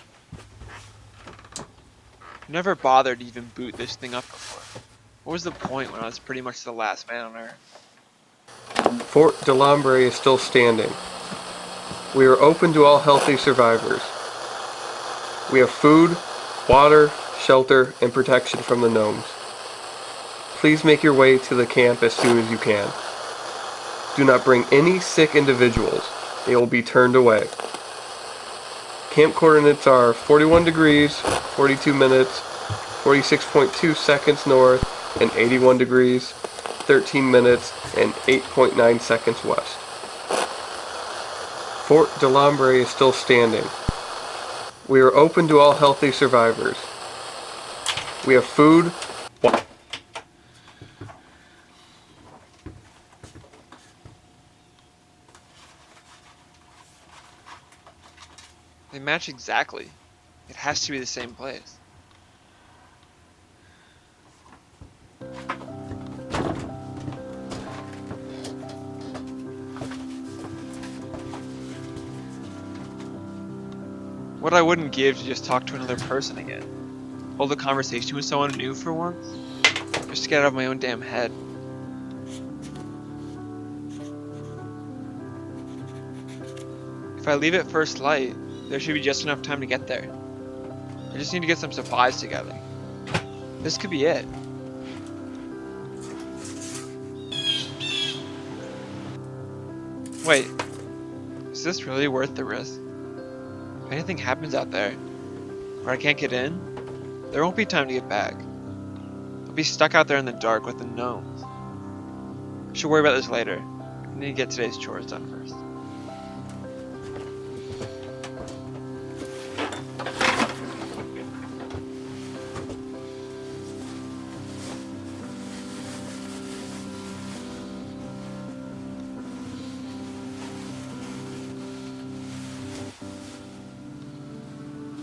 Never bothered to even boot this thing up before. What was the point when I was pretty much the last man on Earth? Fort Delambre is still standing. We are open to all healthy survivors. We have food, water, shelter, and protection from the gnomes. Please make your way to the camp as soon as you can. Do not bring any sick individuals. They will be turned away. Camp coordinates are 41 degrees, 42 minutes, 46.2 seconds north, and 81 degrees, 13 minutes and 8.9 seconds west. Fort Delambre is still standing. We are open to all healthy survivors. We have food. They match exactly. It has to be the same place. What I wouldn't give to just talk to another person again. Hold a conversation with someone new for once. Just to get out of my own damn head. If I leave at first light, there should be just enough time to get there. I just need to get some supplies together. This could be it. Wait, is this really worth the risk? If anything happens out there, or I can't get in, there won't be time to get back. I'll be stuck out there in the dark with the gnomes. I should worry about this later. I need to get today's chores done first.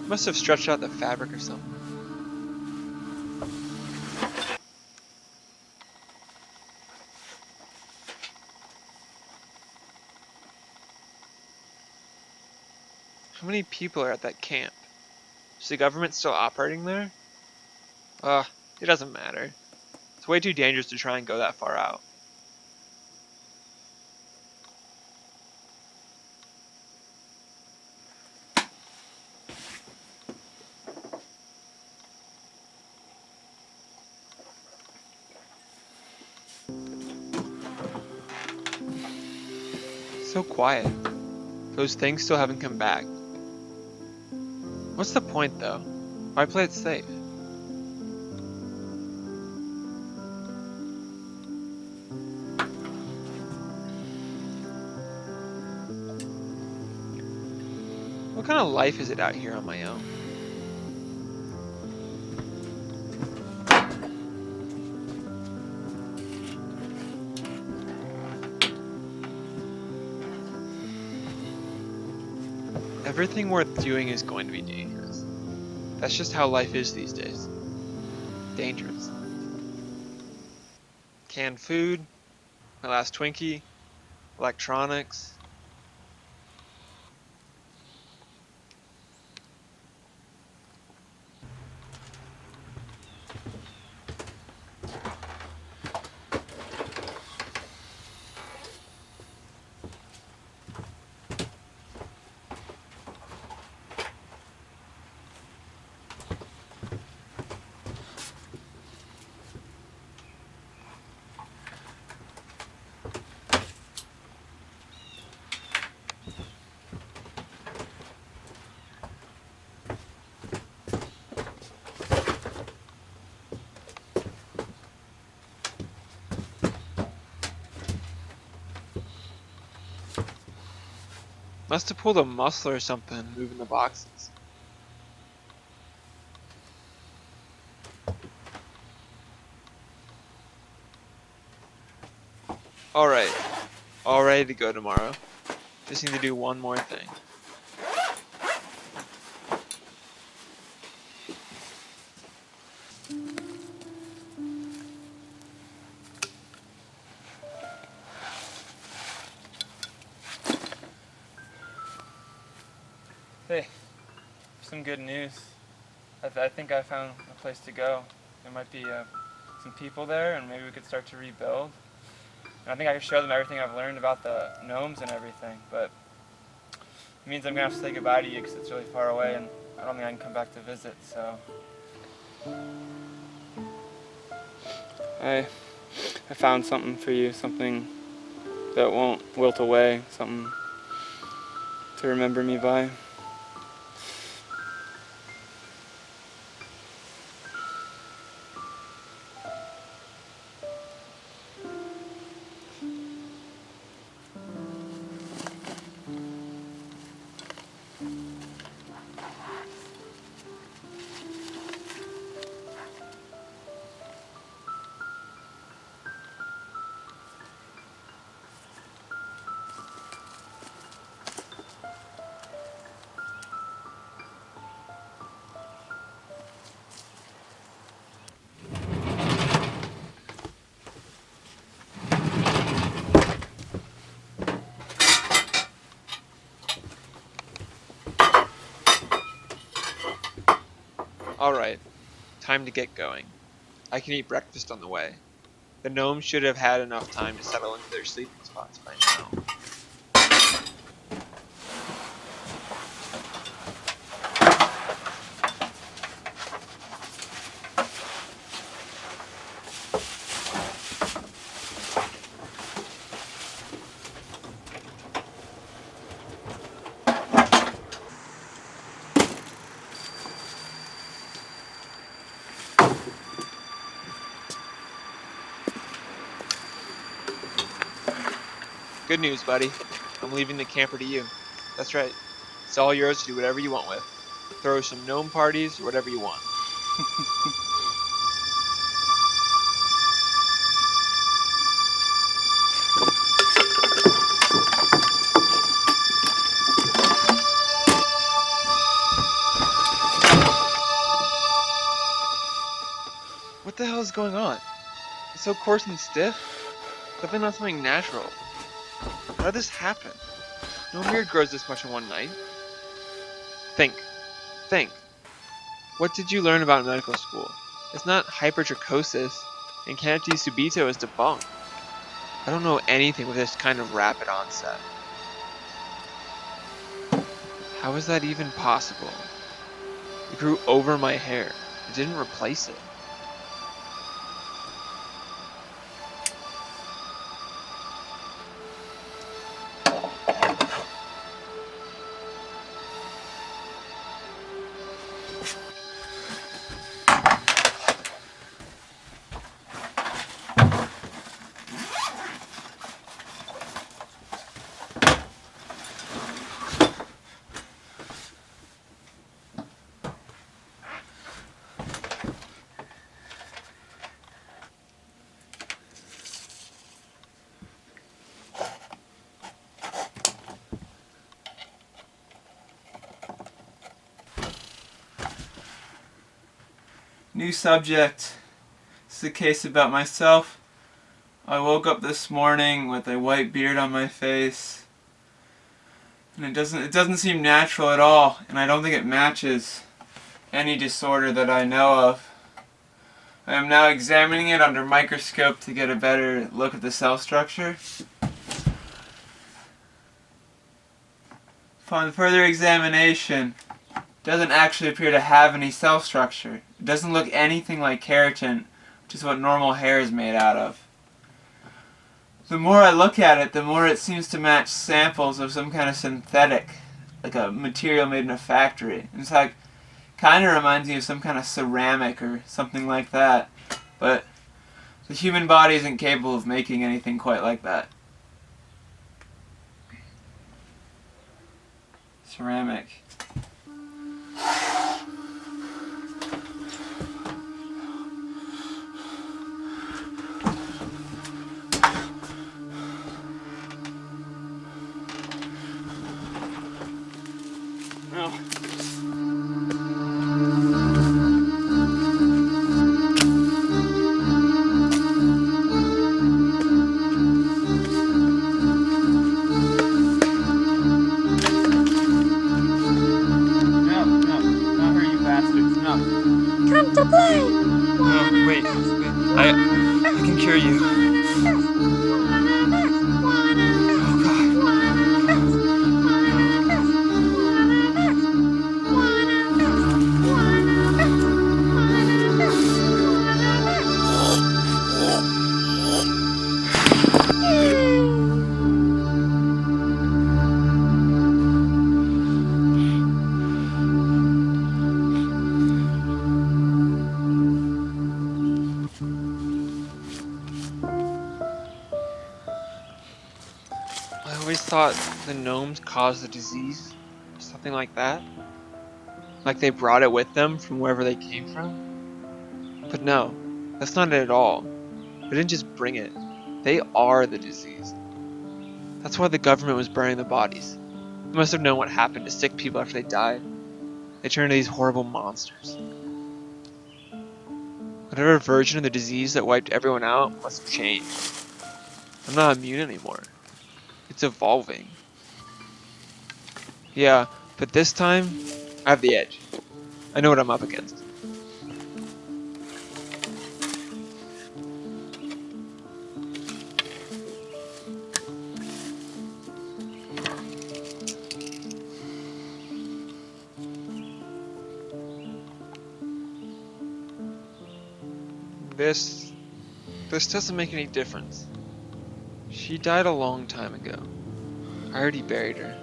Must have stretched out the fabric or something. How many people are at that camp? Is the government still operating there? It doesn't matter. It's way too dangerous to try and go that far out. So quiet. Those things still haven't come back. What's the point though? Why play it safe? What kind of life is it out here on my own? Everything worth doing is going to be dangerous. That's just how life is these days. Dangerous. Canned food, my last Twinkie, electronics. Must have pulled a muscle or something moving the boxes. Alright. All ready to go tomorrow. Just need to do one more thing. Hey, some good news. I think I found a place to go. There might be some people there, and maybe we could start to rebuild. And I think I can show them everything I've learned about the gnomes and everything, but it means I'm going to have to say goodbye to you because it's really far away, and I don't think I can come back to visit, so... I found something for you, something that won't wilt away, something to remember me by. Alright, time to get going. I can eat breakfast on the way. The gnomes should have had enough time to settle into their sleeping spots by now. Good news, buddy. I'm leaving the camper to you. That's right. It's all yours to do whatever you want with. Throw some gnome parties or whatever you want. What the hell is going on? It's so coarse and stiff. Definitely not something natural. How did this happen? No beard grows this much in one night. Think. What did you learn about medical school? It's not hypertrichosis, and Canopy subito is debunked. I don't know anything with this kind of rapid onset. How is that even possible? It grew over my hair. It didn't replace it. New subject. This is a case about myself. I woke up this morning with a white beard on my face, and it doesn't seem natural at all, and I don't think it matches any disorder that I know of. I am now examining it under microscope to get a better look at the cell structure. Upon further examination, it doesn't actually appear to have any cell structure. It doesn't look anything like keratin, which is what normal hair is made out of. The more I look at it, the more it seems to match samples of some kind of synthetic, like a material made in a factory. In fact, kind of reminds me of some kind of ceramic or something like that. But the human body isn't capable of making anything quite like that. Ceramic. No. Not her, you bastards. No. Come to play. No, wait. I can cure you. I always thought the gnomes caused the disease, or something like that. Like they brought it with them from wherever they came from. But no, that's not it at all. They didn't just bring it. They are the disease. That's why the government was burning the bodies. They must have known what happened to sick people after they died. They turned into these horrible monsters. Whatever version of the disease that wiped everyone out must have changed. I'm not immune anymore. It's evolving. Yeah, but this time, I have the edge. I know what I'm up against. This doesn't make any difference. She died a long time ago. I already buried her.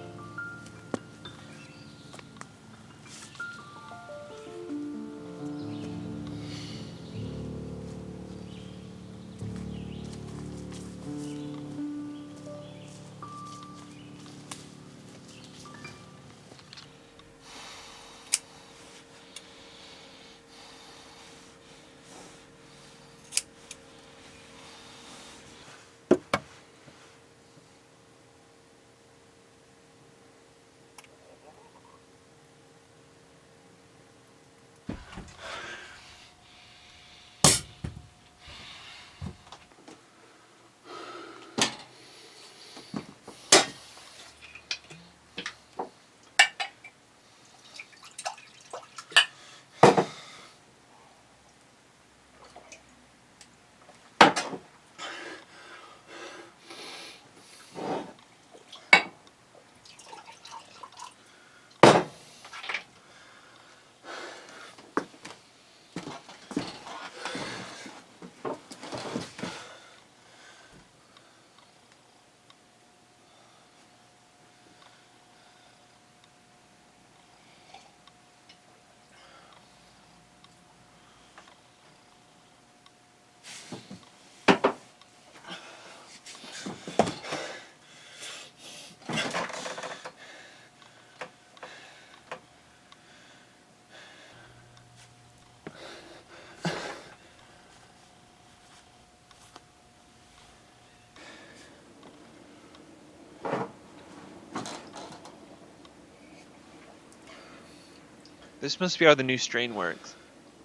This must be how the new strain works.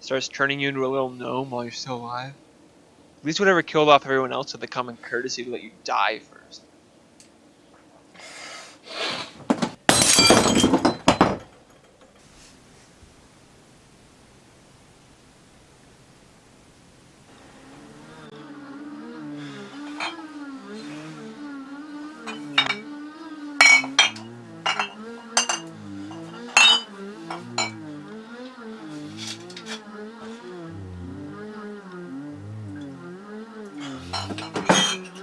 Starts turning you into a little gnome while you're still alive. At least whatever killed off everyone else had the common courtesy to let you die first.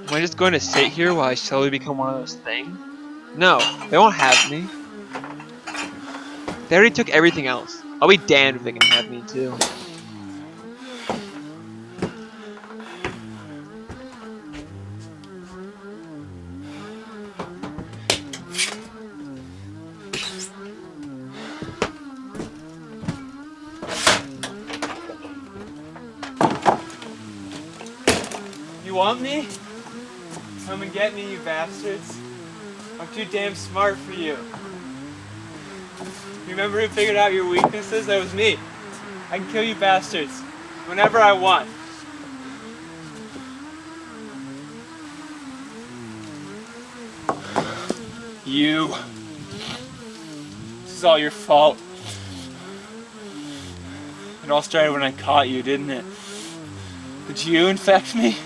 Am I just going to sit here while I slowly become one of those things? No, they won't have me. They already took everything else. I'll be damned if they can have me too. You want me? Come and get me, you bastards. I'm too damn smart for you. Remember who figured out your weaknesses? That was me. I can kill you bastards whenever I want. You. This is all your fault. It all started when I caught you, didn't it? Did you infect me?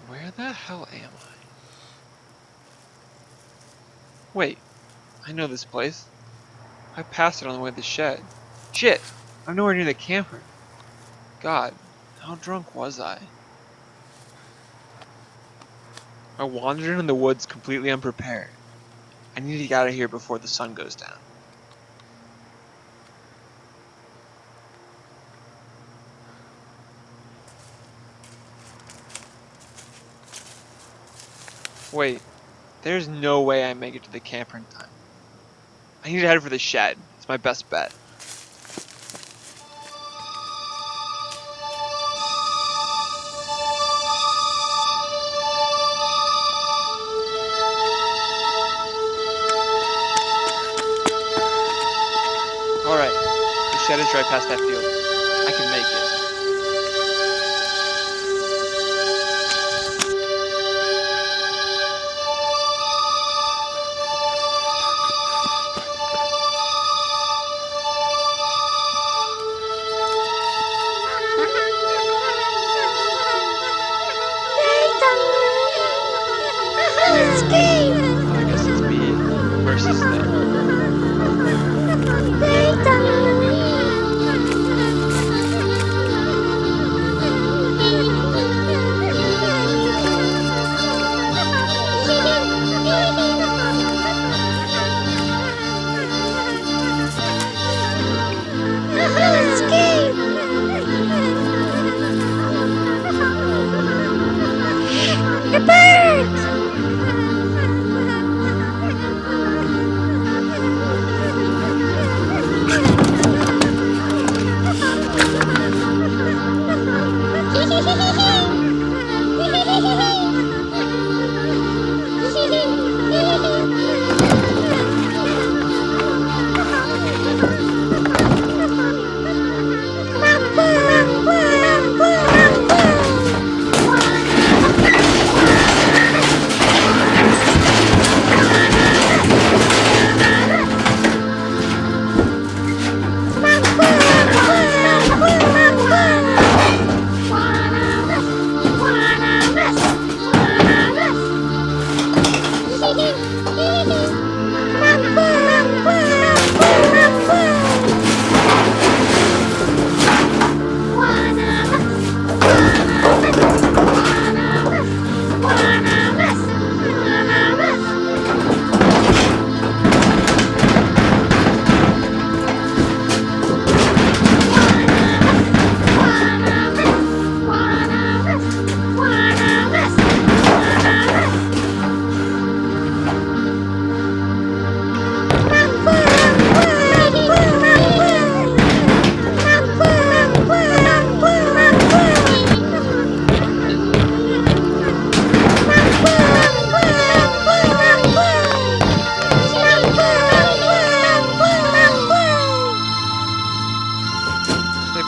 Where the hell am I? Wait, I know this place. I passed it on the way to the shed. Shit, I'm nowhere near the camper. God, how drunk was I? I wandered in the woods completely unprepared. I need to get out of here before the sun goes down. Wait, there's no way I make it to the camper in time. I need to head for the shed. It's my best bet. Alright, that is right past that field. I can make it. I guess it's me versus them.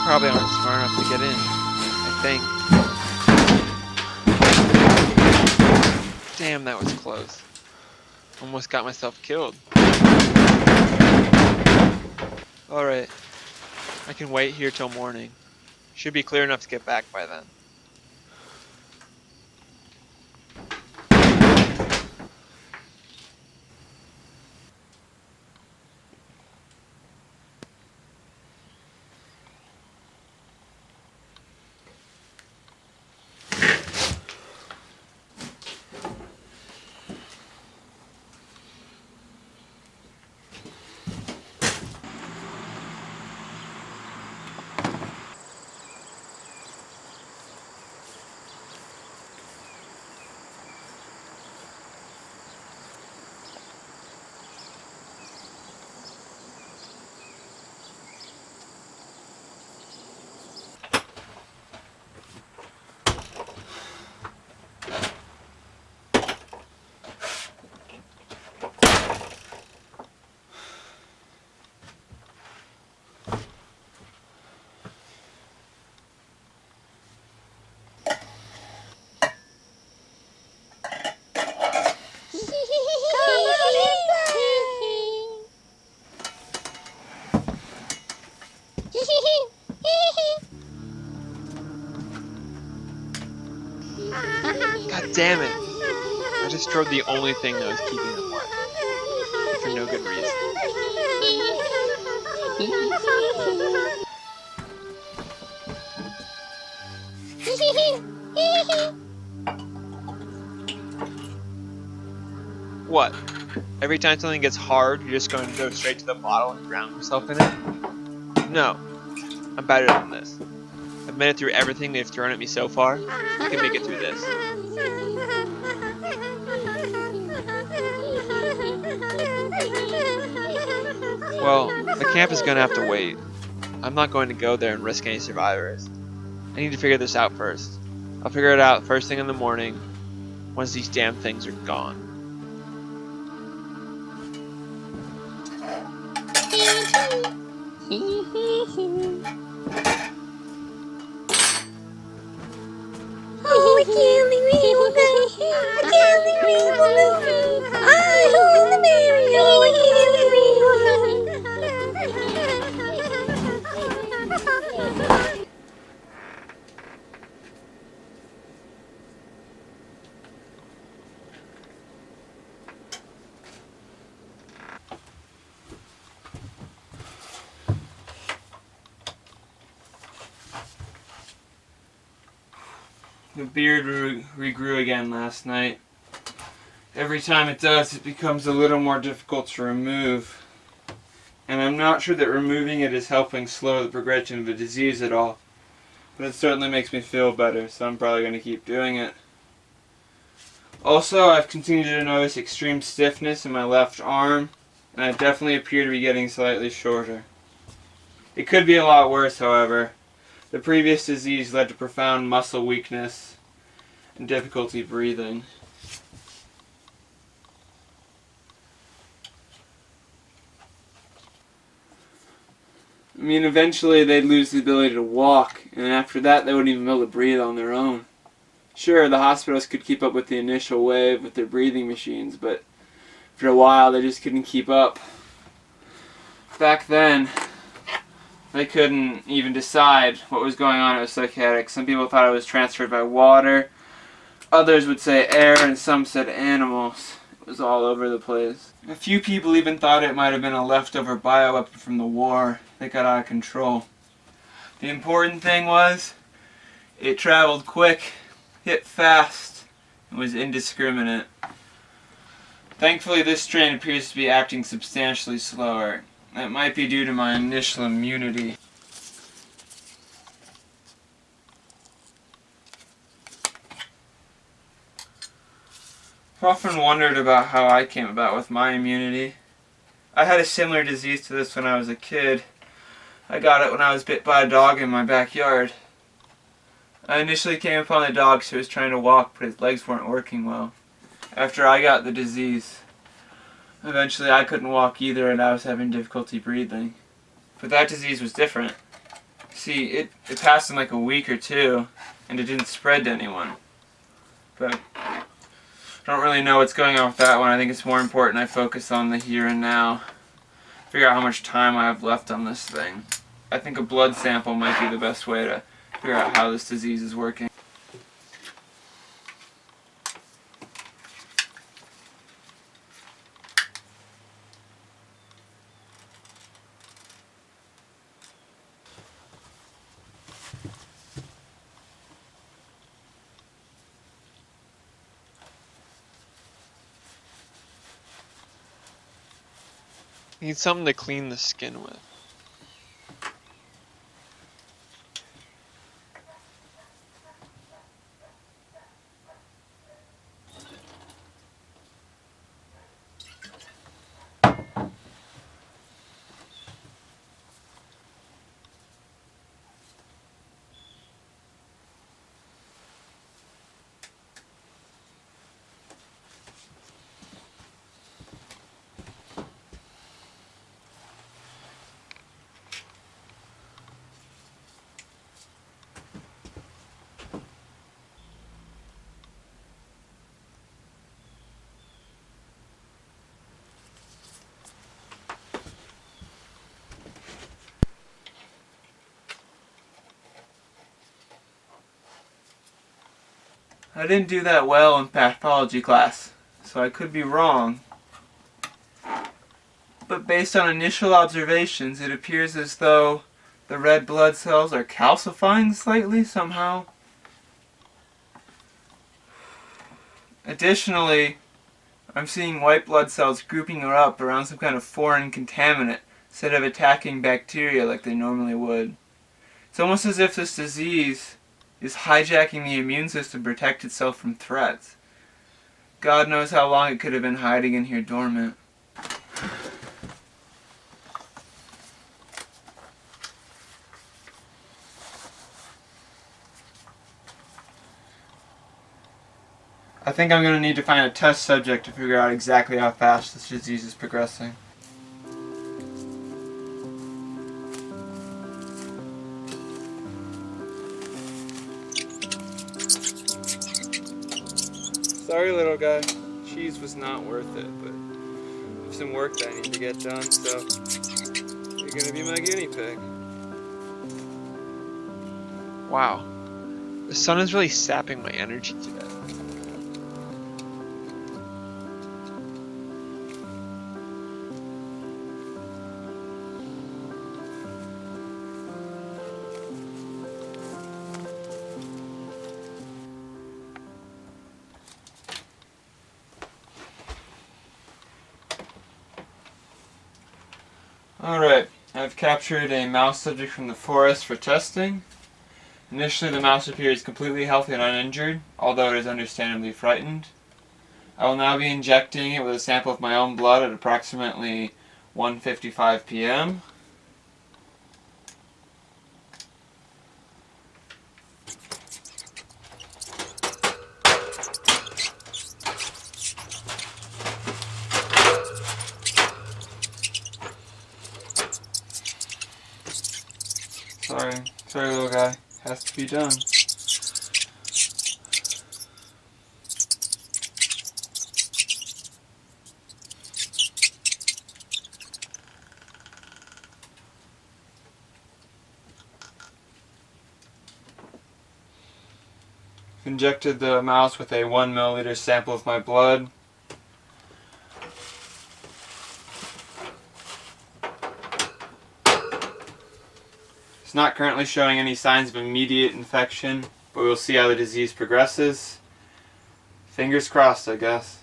Probably aren't smart enough to get in, I think. Damn, that was close. Almost got myself killed. Alright, I can wait here till morning. Should be clear enough to get back by then. God damn it! I destroyed the only thing that was keeping them alive. For no good reason. What? Every time something gets hard, you're just going to go straight to the bottle and drown yourself in it? No. I'm better than this. I've made it through everything they've thrown at me so far. I can make it through this. Well, the camp is going to have to wait. I'm not going to go there and risk any survivors. I need to figure this out first. I'll figure it out first thing in the morning, once these damn things are gone. Oh, I can't believe I can't believe the movie. I hold the merry-go. I can't believe. The beard regrew again last night. Every time it does, it becomes a little more difficult to remove. And I'm not sure that removing it is helping slow the progression of the disease at all. But it certainly makes me feel better, so I'm probably going to keep doing it. Also, I've continued to notice extreme stiffness in my left arm, and I definitely appear to be getting slightly shorter. It could be a lot worse, however. The previous disease led to profound muscle weakness and difficulty breathing. I mean, eventually they'd lose the ability to walk, and after that they wouldn't even be able to breathe on their own. Sure, the hospitals could keep up with the initial wave with their breathing machines, but for a while they just couldn't keep up. Back then, they couldn't even decide what was going on. It was psychotic. Some people thought it was transferred by water, others would say air, and some said animals. It was all over the place. A few people even thought it might have been a leftover bioweapon from the war that got out of control. The important thing was, it traveled quick, hit fast, and was indiscriminate. Thankfully, this strain appears to be acting substantially slower. That might be due to my initial immunity. I've often wondered about how I came about with my immunity. I had a similar disease to this when I was a kid. I got it when I was bit by a dog in my backyard. I initially came upon the dog who was trying to walk, but his legs weren't working well. After I got the disease, eventually I couldn't walk either, and I was having difficulty breathing. But that disease was different. See, it passed in like a week or two, and it didn't spread to anyone. But I don't really know what's going on with that one. I think it's more important I focus on the here and now. Figure out how much time I have left on this thing. I think a blood sample might be the best way to figure out how this disease is working. Need something to clean the skin with. I didn't do that well in pathology class, so I could be wrong. But based on initial observations, it appears as though the red blood cells are calcifying slightly somehow. Additionally, I'm seeing white blood cells grouping up around some kind of foreign contaminant instead of attacking bacteria like they normally would. It's almost as if this disease is hijacking the immune system to protect itself from threats. God knows how long it could have been hiding in here dormant. I think I'm going to need to find a test subject to figure out exactly how fast this disease is progressing. Sorry, little guy. Cheese was not worth it, but I have some work that I need to get done, so you're gonna be my guinea pig. Wow. The sun is really sapping my energy today. Alright, I've captured a mouse subject from the forest for testing. Initially the mouse appears completely healthy and uninjured, although it is understandably frightened. I will now be injecting it with a sample of my own blood at approximately 1:55 p.m. Sorry little guy, has to be done. Injected the mouse with a 1 milliliter sample of my blood. It's not currently showing any signs of immediate infection, but we'll see how the disease progresses. Fingers crossed, I guess.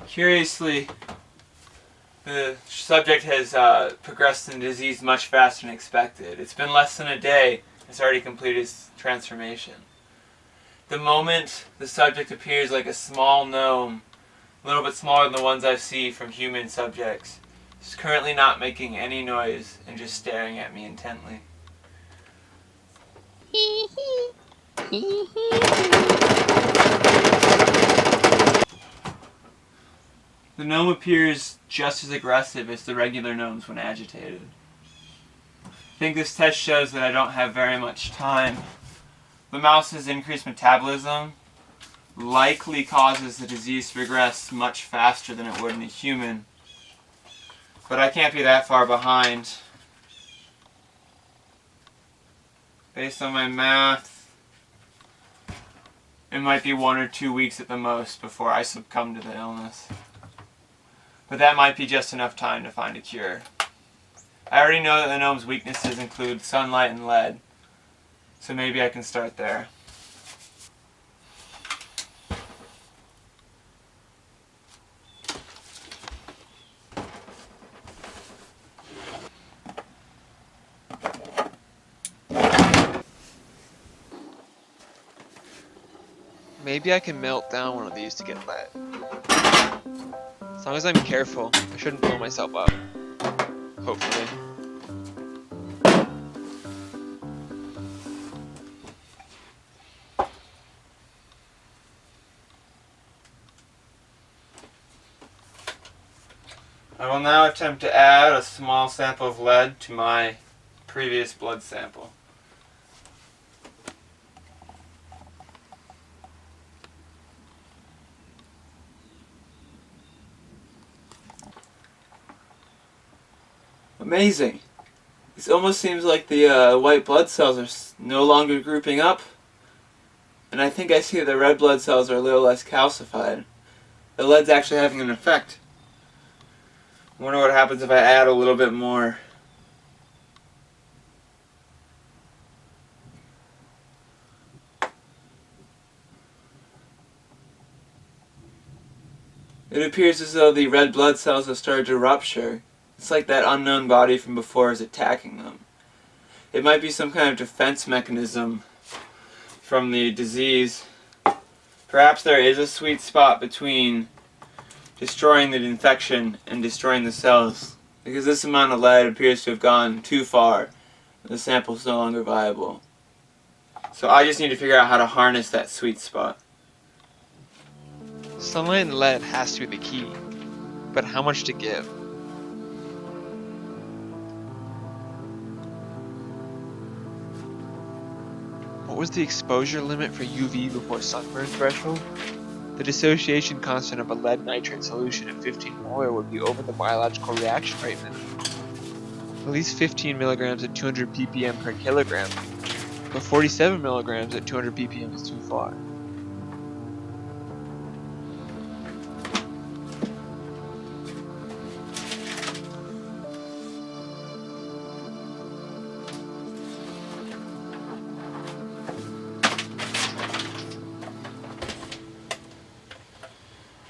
Curiously, the subject has progressed in disease much faster than expected. It's been less than a day, it's already completed its transformation. The moment the subject appears like a small gnome, a little bit smaller than the ones I see from human subjects, it's currently not making any noise and just staring at me intently. The gnome appears just as aggressive as the regular gnomes when agitated. I think this test shows that I don't have very much time. The mouse's increased metabolism likely causes the disease to progress much faster than it would in a human. But I can't be that far behind. Based on my math, it might be 1 or 2 weeks at the most before I succumb to the illness. But that might be just enough time to find a cure. I already know that the gnome's weaknesses include sunlight and lead, so maybe I can start there. Maybe I can melt down one of these to get lead. As long as I'm careful, I shouldn't blow myself up. Hopefully. I will now attempt to add a small sample of lead to my previous blood sample. Amazing. It almost seems like the white blood cells are no longer grouping up. And I think I see the red blood cells are a little less calcified. The lead's actually having an effect. I wonder what happens if I add a little bit more. It appears as though the red blood cells have started to rupture. It's like that unknown body from before is attacking them. It might be some kind of defense mechanism from the disease. Perhaps there is a sweet spot between destroying the infection and destroying the cells, because this amount of lead appears to have gone too far. The sample is no longer viable. So I just need to figure out how to harness that sweet spot. Sunlight and lead has to be the key, but how much to give? What was the exposure limit for UV before sunburn threshold? The dissociation constant of a lead nitrate solution at 15 molar would be over the biological reaction rate minimum. At least 15 milligrams at 200 ppm per kilogram, but 47 milligrams at 200 ppm is too far.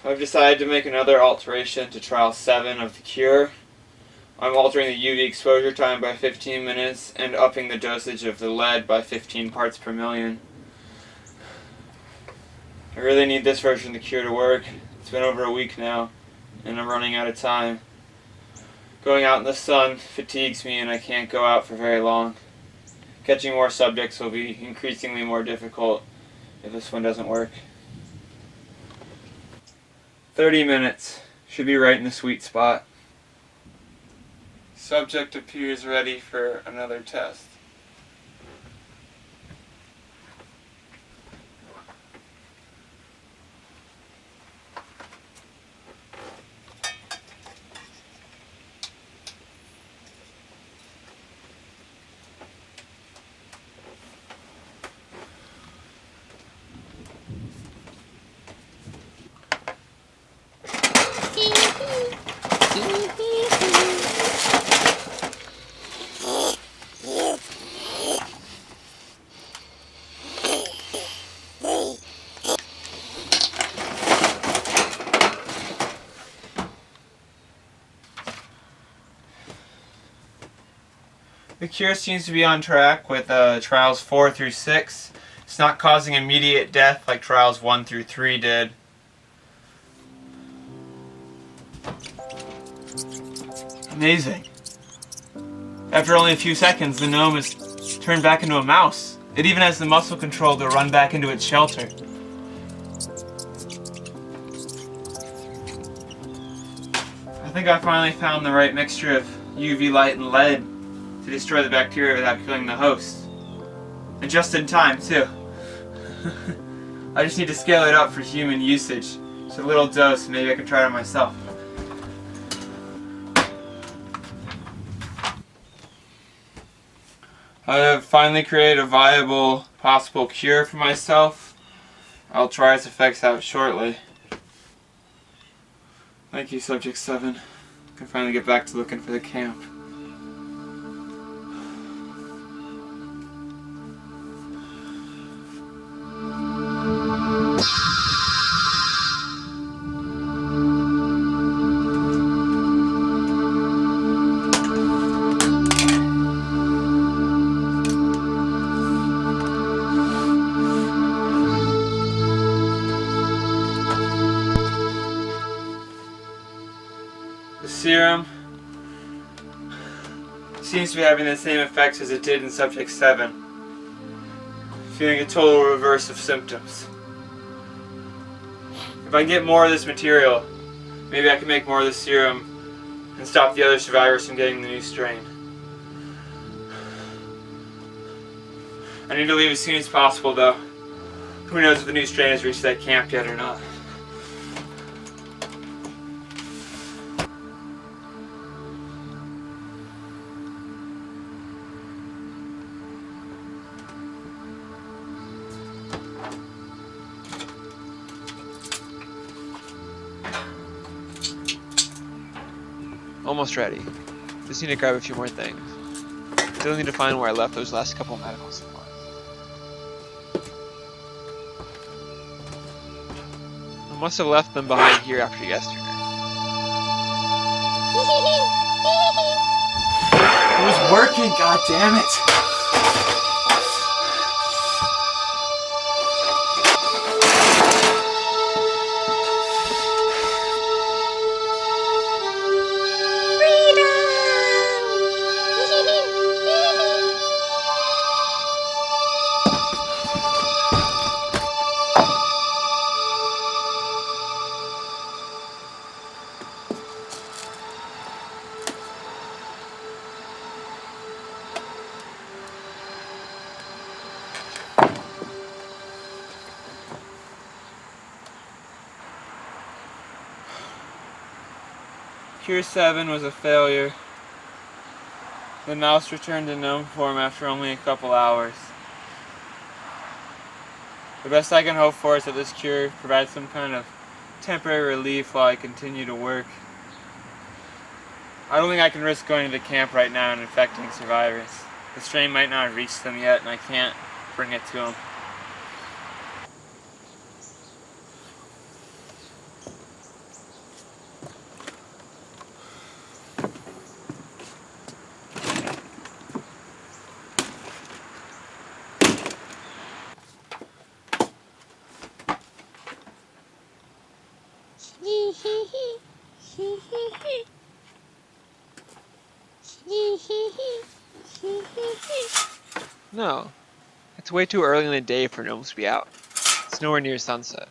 I've decided to make another alteration to trial 7 of the cure. I'm altering the UV exposure time by 15 minutes and upping the dosage of the lead by 15 parts per million. I really need this version of the cure to work. It's been over a week now, and I'm running out of time. Going out in the sun fatigues me and I can't go out for very long. Catching more subjects will be increasingly more difficult if this one doesn't work. 30 minutes. Should be right in the sweet spot. Subject appears ready for another test. The cure seems to be on track with trials 4 through 6. It's not causing immediate death like trials 1 through 3 did. Amazing. After only a few seconds, the gnome is turned back into a mouse. It even has the muscle control to run back into its shelter. I think I finally found the right mixture of UV light and lead to destroy the bacteria without killing the host. And just in time, too. I just need to scale it up for human usage. Just a little dose, maybe I can try it on myself. I have finally created a viable, possible cure for myself. I'll try its effects out shortly. Thank you, Subject 7. I can finally get back to looking for the camp. Serum seems to be having the same effects as it did in Subject 7. Feeling a total reverse of symptoms. If I get more of this material, maybe I can make more of this serum and stop the other survivors from getting the new strain. I need to leave as soon as possible though. Who knows if the new strain has reached that camp yet or not. Almost ready. Just need to grab a few more things. Still need to find where I left those last couple medical supplies. I must have left them behind here after yesterday. It was working, god damn it! Cure 7 was a failure. The mouse returned to gnome form after only a couple hours. The best I can hope for is that this cure provides some kind of temporary relief while I continue to work. I don't think I can risk going to the camp right now and infecting survivors. The strain might not have reached them yet, and I can't bring it to them. No. It's way too early in the day for gnomes to be out. It's nowhere near sunset.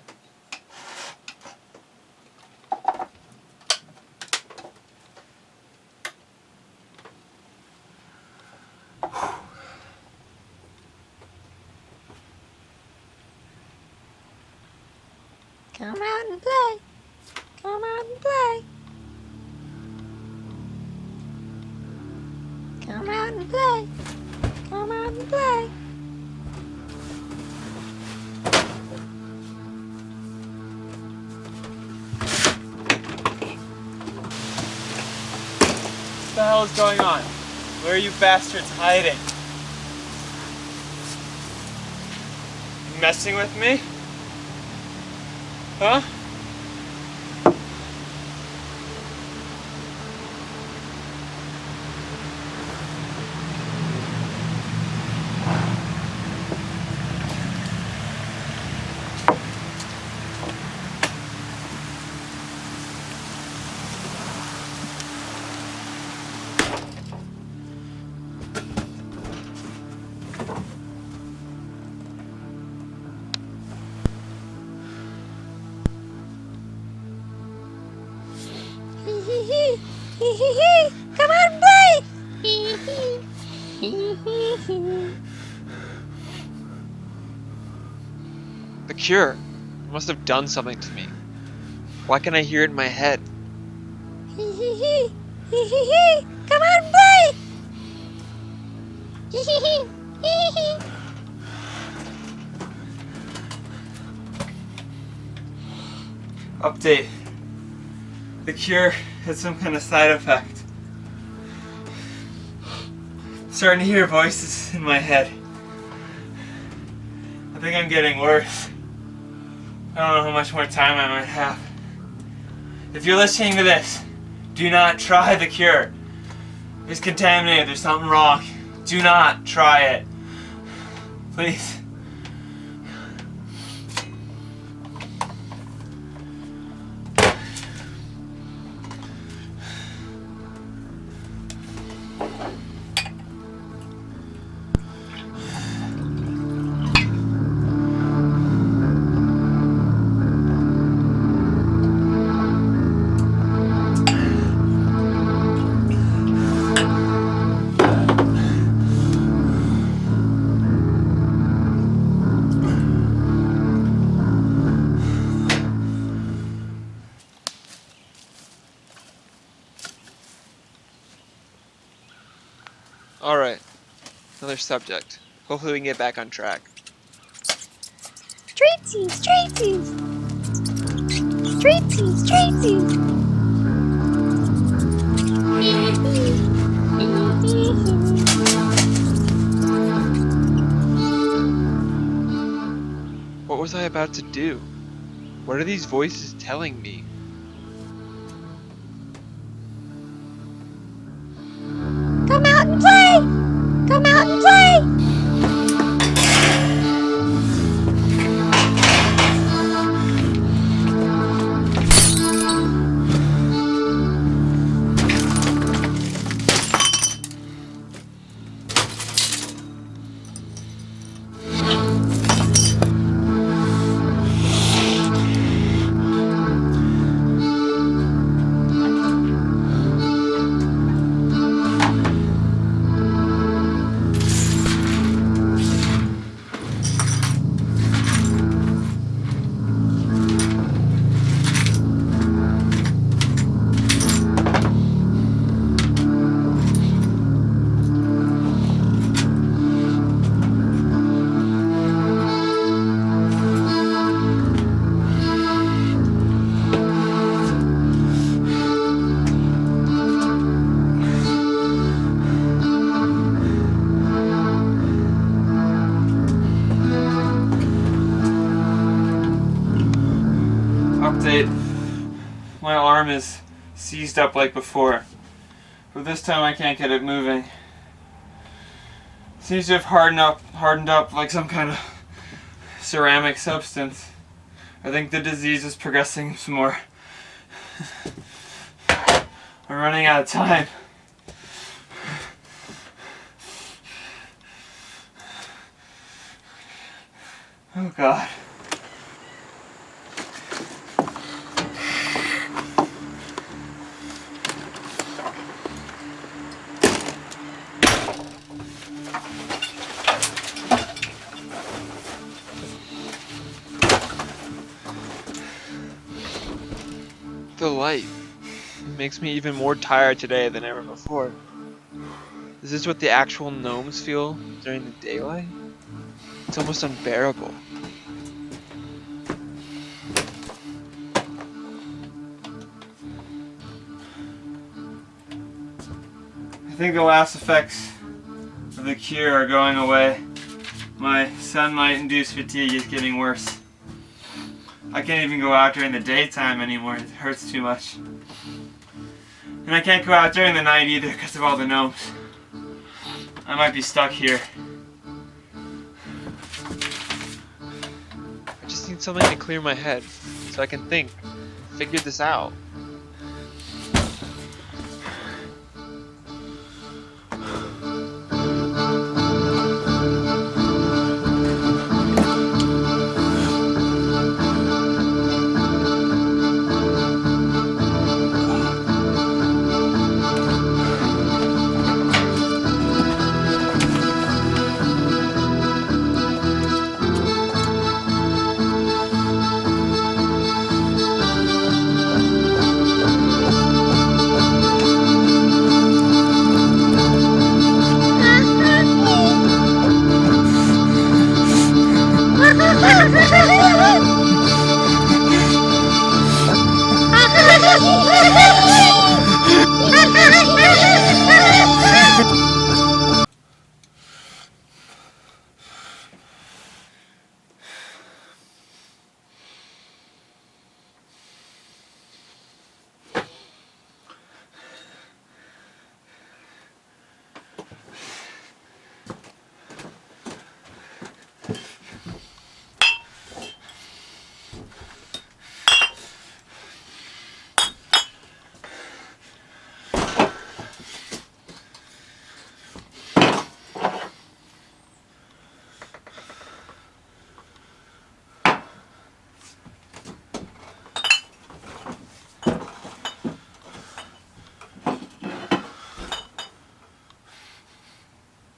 Come out and play. Come out and play. Come out and play. Come out and play. What the hell is going on? Where are you bastards hiding? You messing with me? Huh? Come out and play. The cure. It must have done something to me. Why can't I hear it in my head? Come out and play. Update. The cure had some kind of side effect. I'm starting to hear voices in my head. I think I'm getting worse. I don't know how much more time I might have. If you're listening to this, do not try the cure. It's contaminated. There's something wrong. Do not try it. Please. Alright. Another subject. Hopefully we can get back on track. Streetsies, streetsies. Streetsies, streetsies. What was I about to do? What are these voices telling me? Come out and play. Come out and play. Update. My arm is seized up like before, but this time I can't get it moving. Seems to have hardened up like some kind of ceramic substance. I think the disease is progressing some more. I'm running out of time. Oh God. The light makes me even more tired today than ever before. Is this what the actual gnomes feel during the daylight? It's almost unbearable. I think the last effects of the cure are going away. My sunlight-induced fatigue is getting worse. I can't even go out during the daytime anymore, it hurts too much. And I can't go out during the night either because of all the gnomes. I might be stuck here. I just need something to clear my head so I can think, figure this out.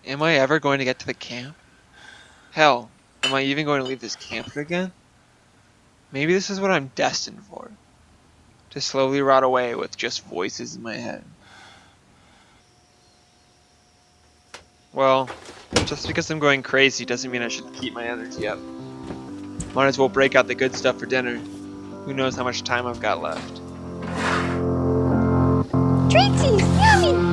Am I ever going to get to the camp? Hell, am I even going to leave this camp again? Maybe this is what I'm destined for. To slowly rot away with just voices in my head. Well, just because I'm going crazy doesn't mean I should keep my energy up. Might as well break out the good stuff for dinner. Who knows how much time I've got left. Treaties, yummy!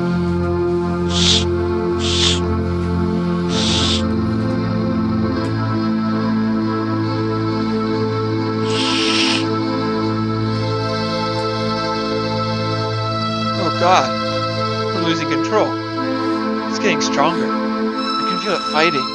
Oh God, I'm losing control. It's getting stronger. I can feel it fighting.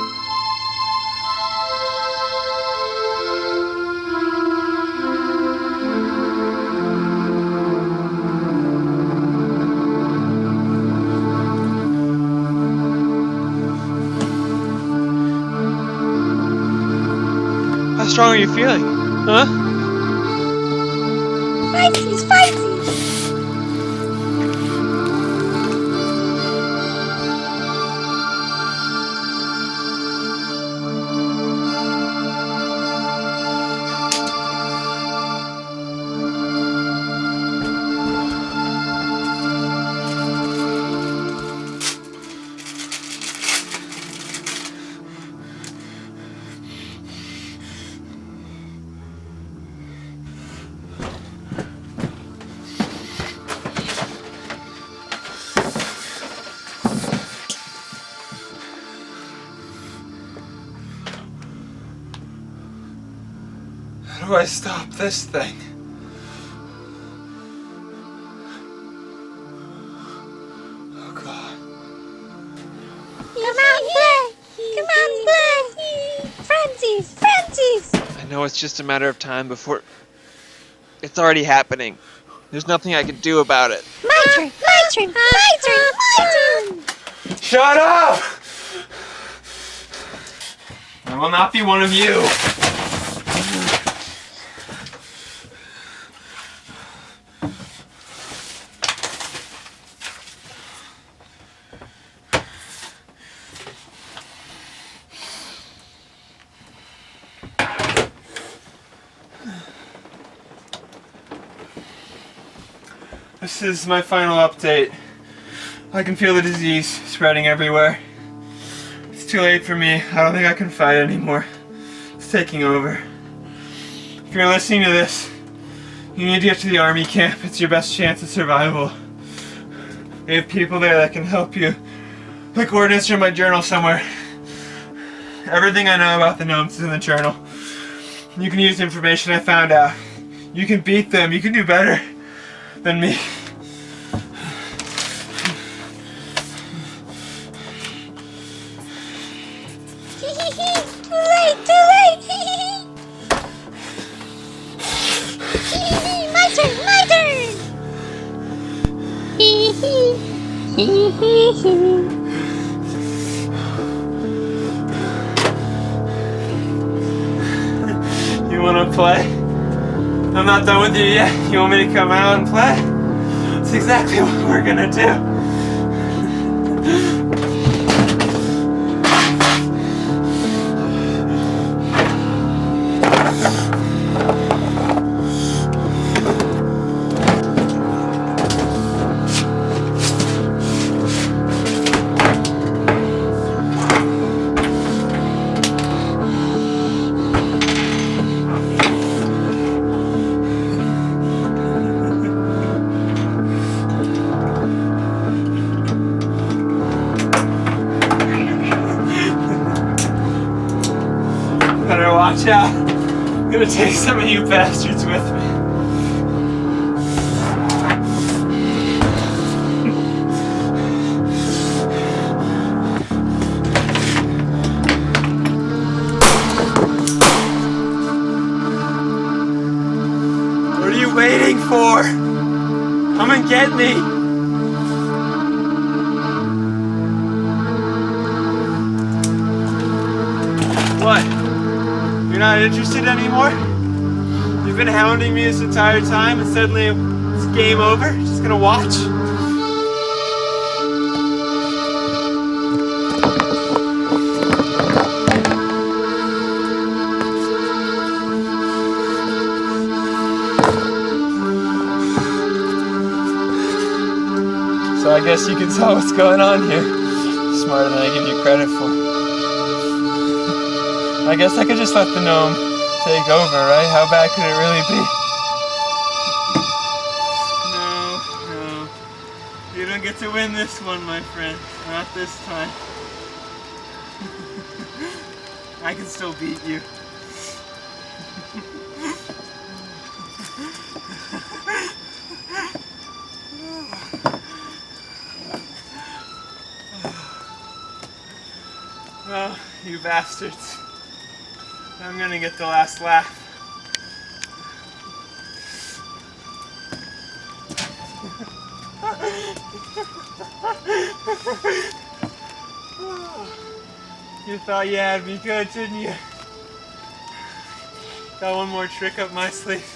How strong are you feeling? Huh? Fighties, fighties! How do I stop this thing? know it's just a matter of time before... It's already happening. There's nothing I can do about it. My turn, my turn, my turn, my turn! Shut up! I will not be one of you. This is my final update. I can feel the disease spreading everywhere. It's too late for me. I don't think I can fight anymore. It's taking over. If you're listening to this, you need to get to the army camp. It's your best chance of survival. We have people there that can help you. The coordinates are in my journal somewhere. Everything I know about the gnomes is in the journal. You can use the information I found out. You can beat them. You can do better than me. Too late, too late! My turn, my turn! You wanna play? I'm not done with you yet. You want me to come out and play? That's exactly what we're gonna do. Watch out. I'm gonna take some of you bastards with me. What are you waiting for? Come and get me. What? You're not interested anymore? You've been hounding me this entire time and suddenly it's game over? Just gonna watch? So I guess you can tell what's going on here. Smarter than I give you credit for. I guess I could just let the gnome take over, right? How bad could it really be? No. You don't get to win this one, my friend. Not this time. I can still beat you. Oh, you bastards. I'm gonna get the last laugh. You thought you had me good, didn't you? Got one more trick up my sleeve.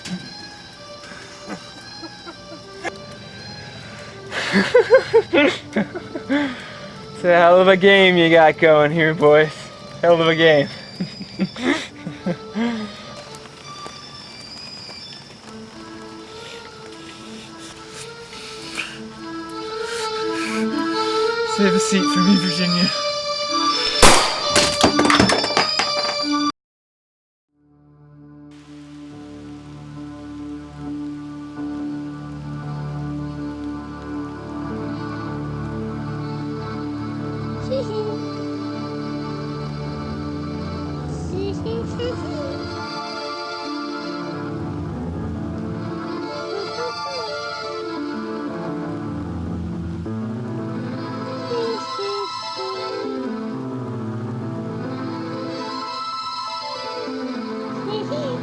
It's a hell of a game you got going here, boys. Hell of a game. Save a seat for me, Virginia. Hee hee.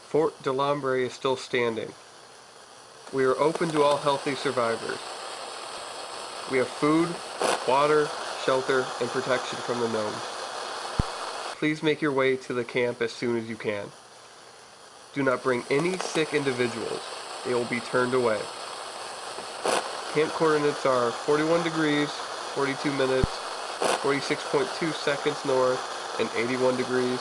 Fort Delambre is still standing. We are open to all healthy survivors. We have food, water, shelter, and protection from the gnomes. Please make your way to the camp as soon as you can. Do not bring any sick individuals. They will be turned away. Camp coordinates are 41 degrees, 42 minutes, 46.2 seconds north, and 81 degrees.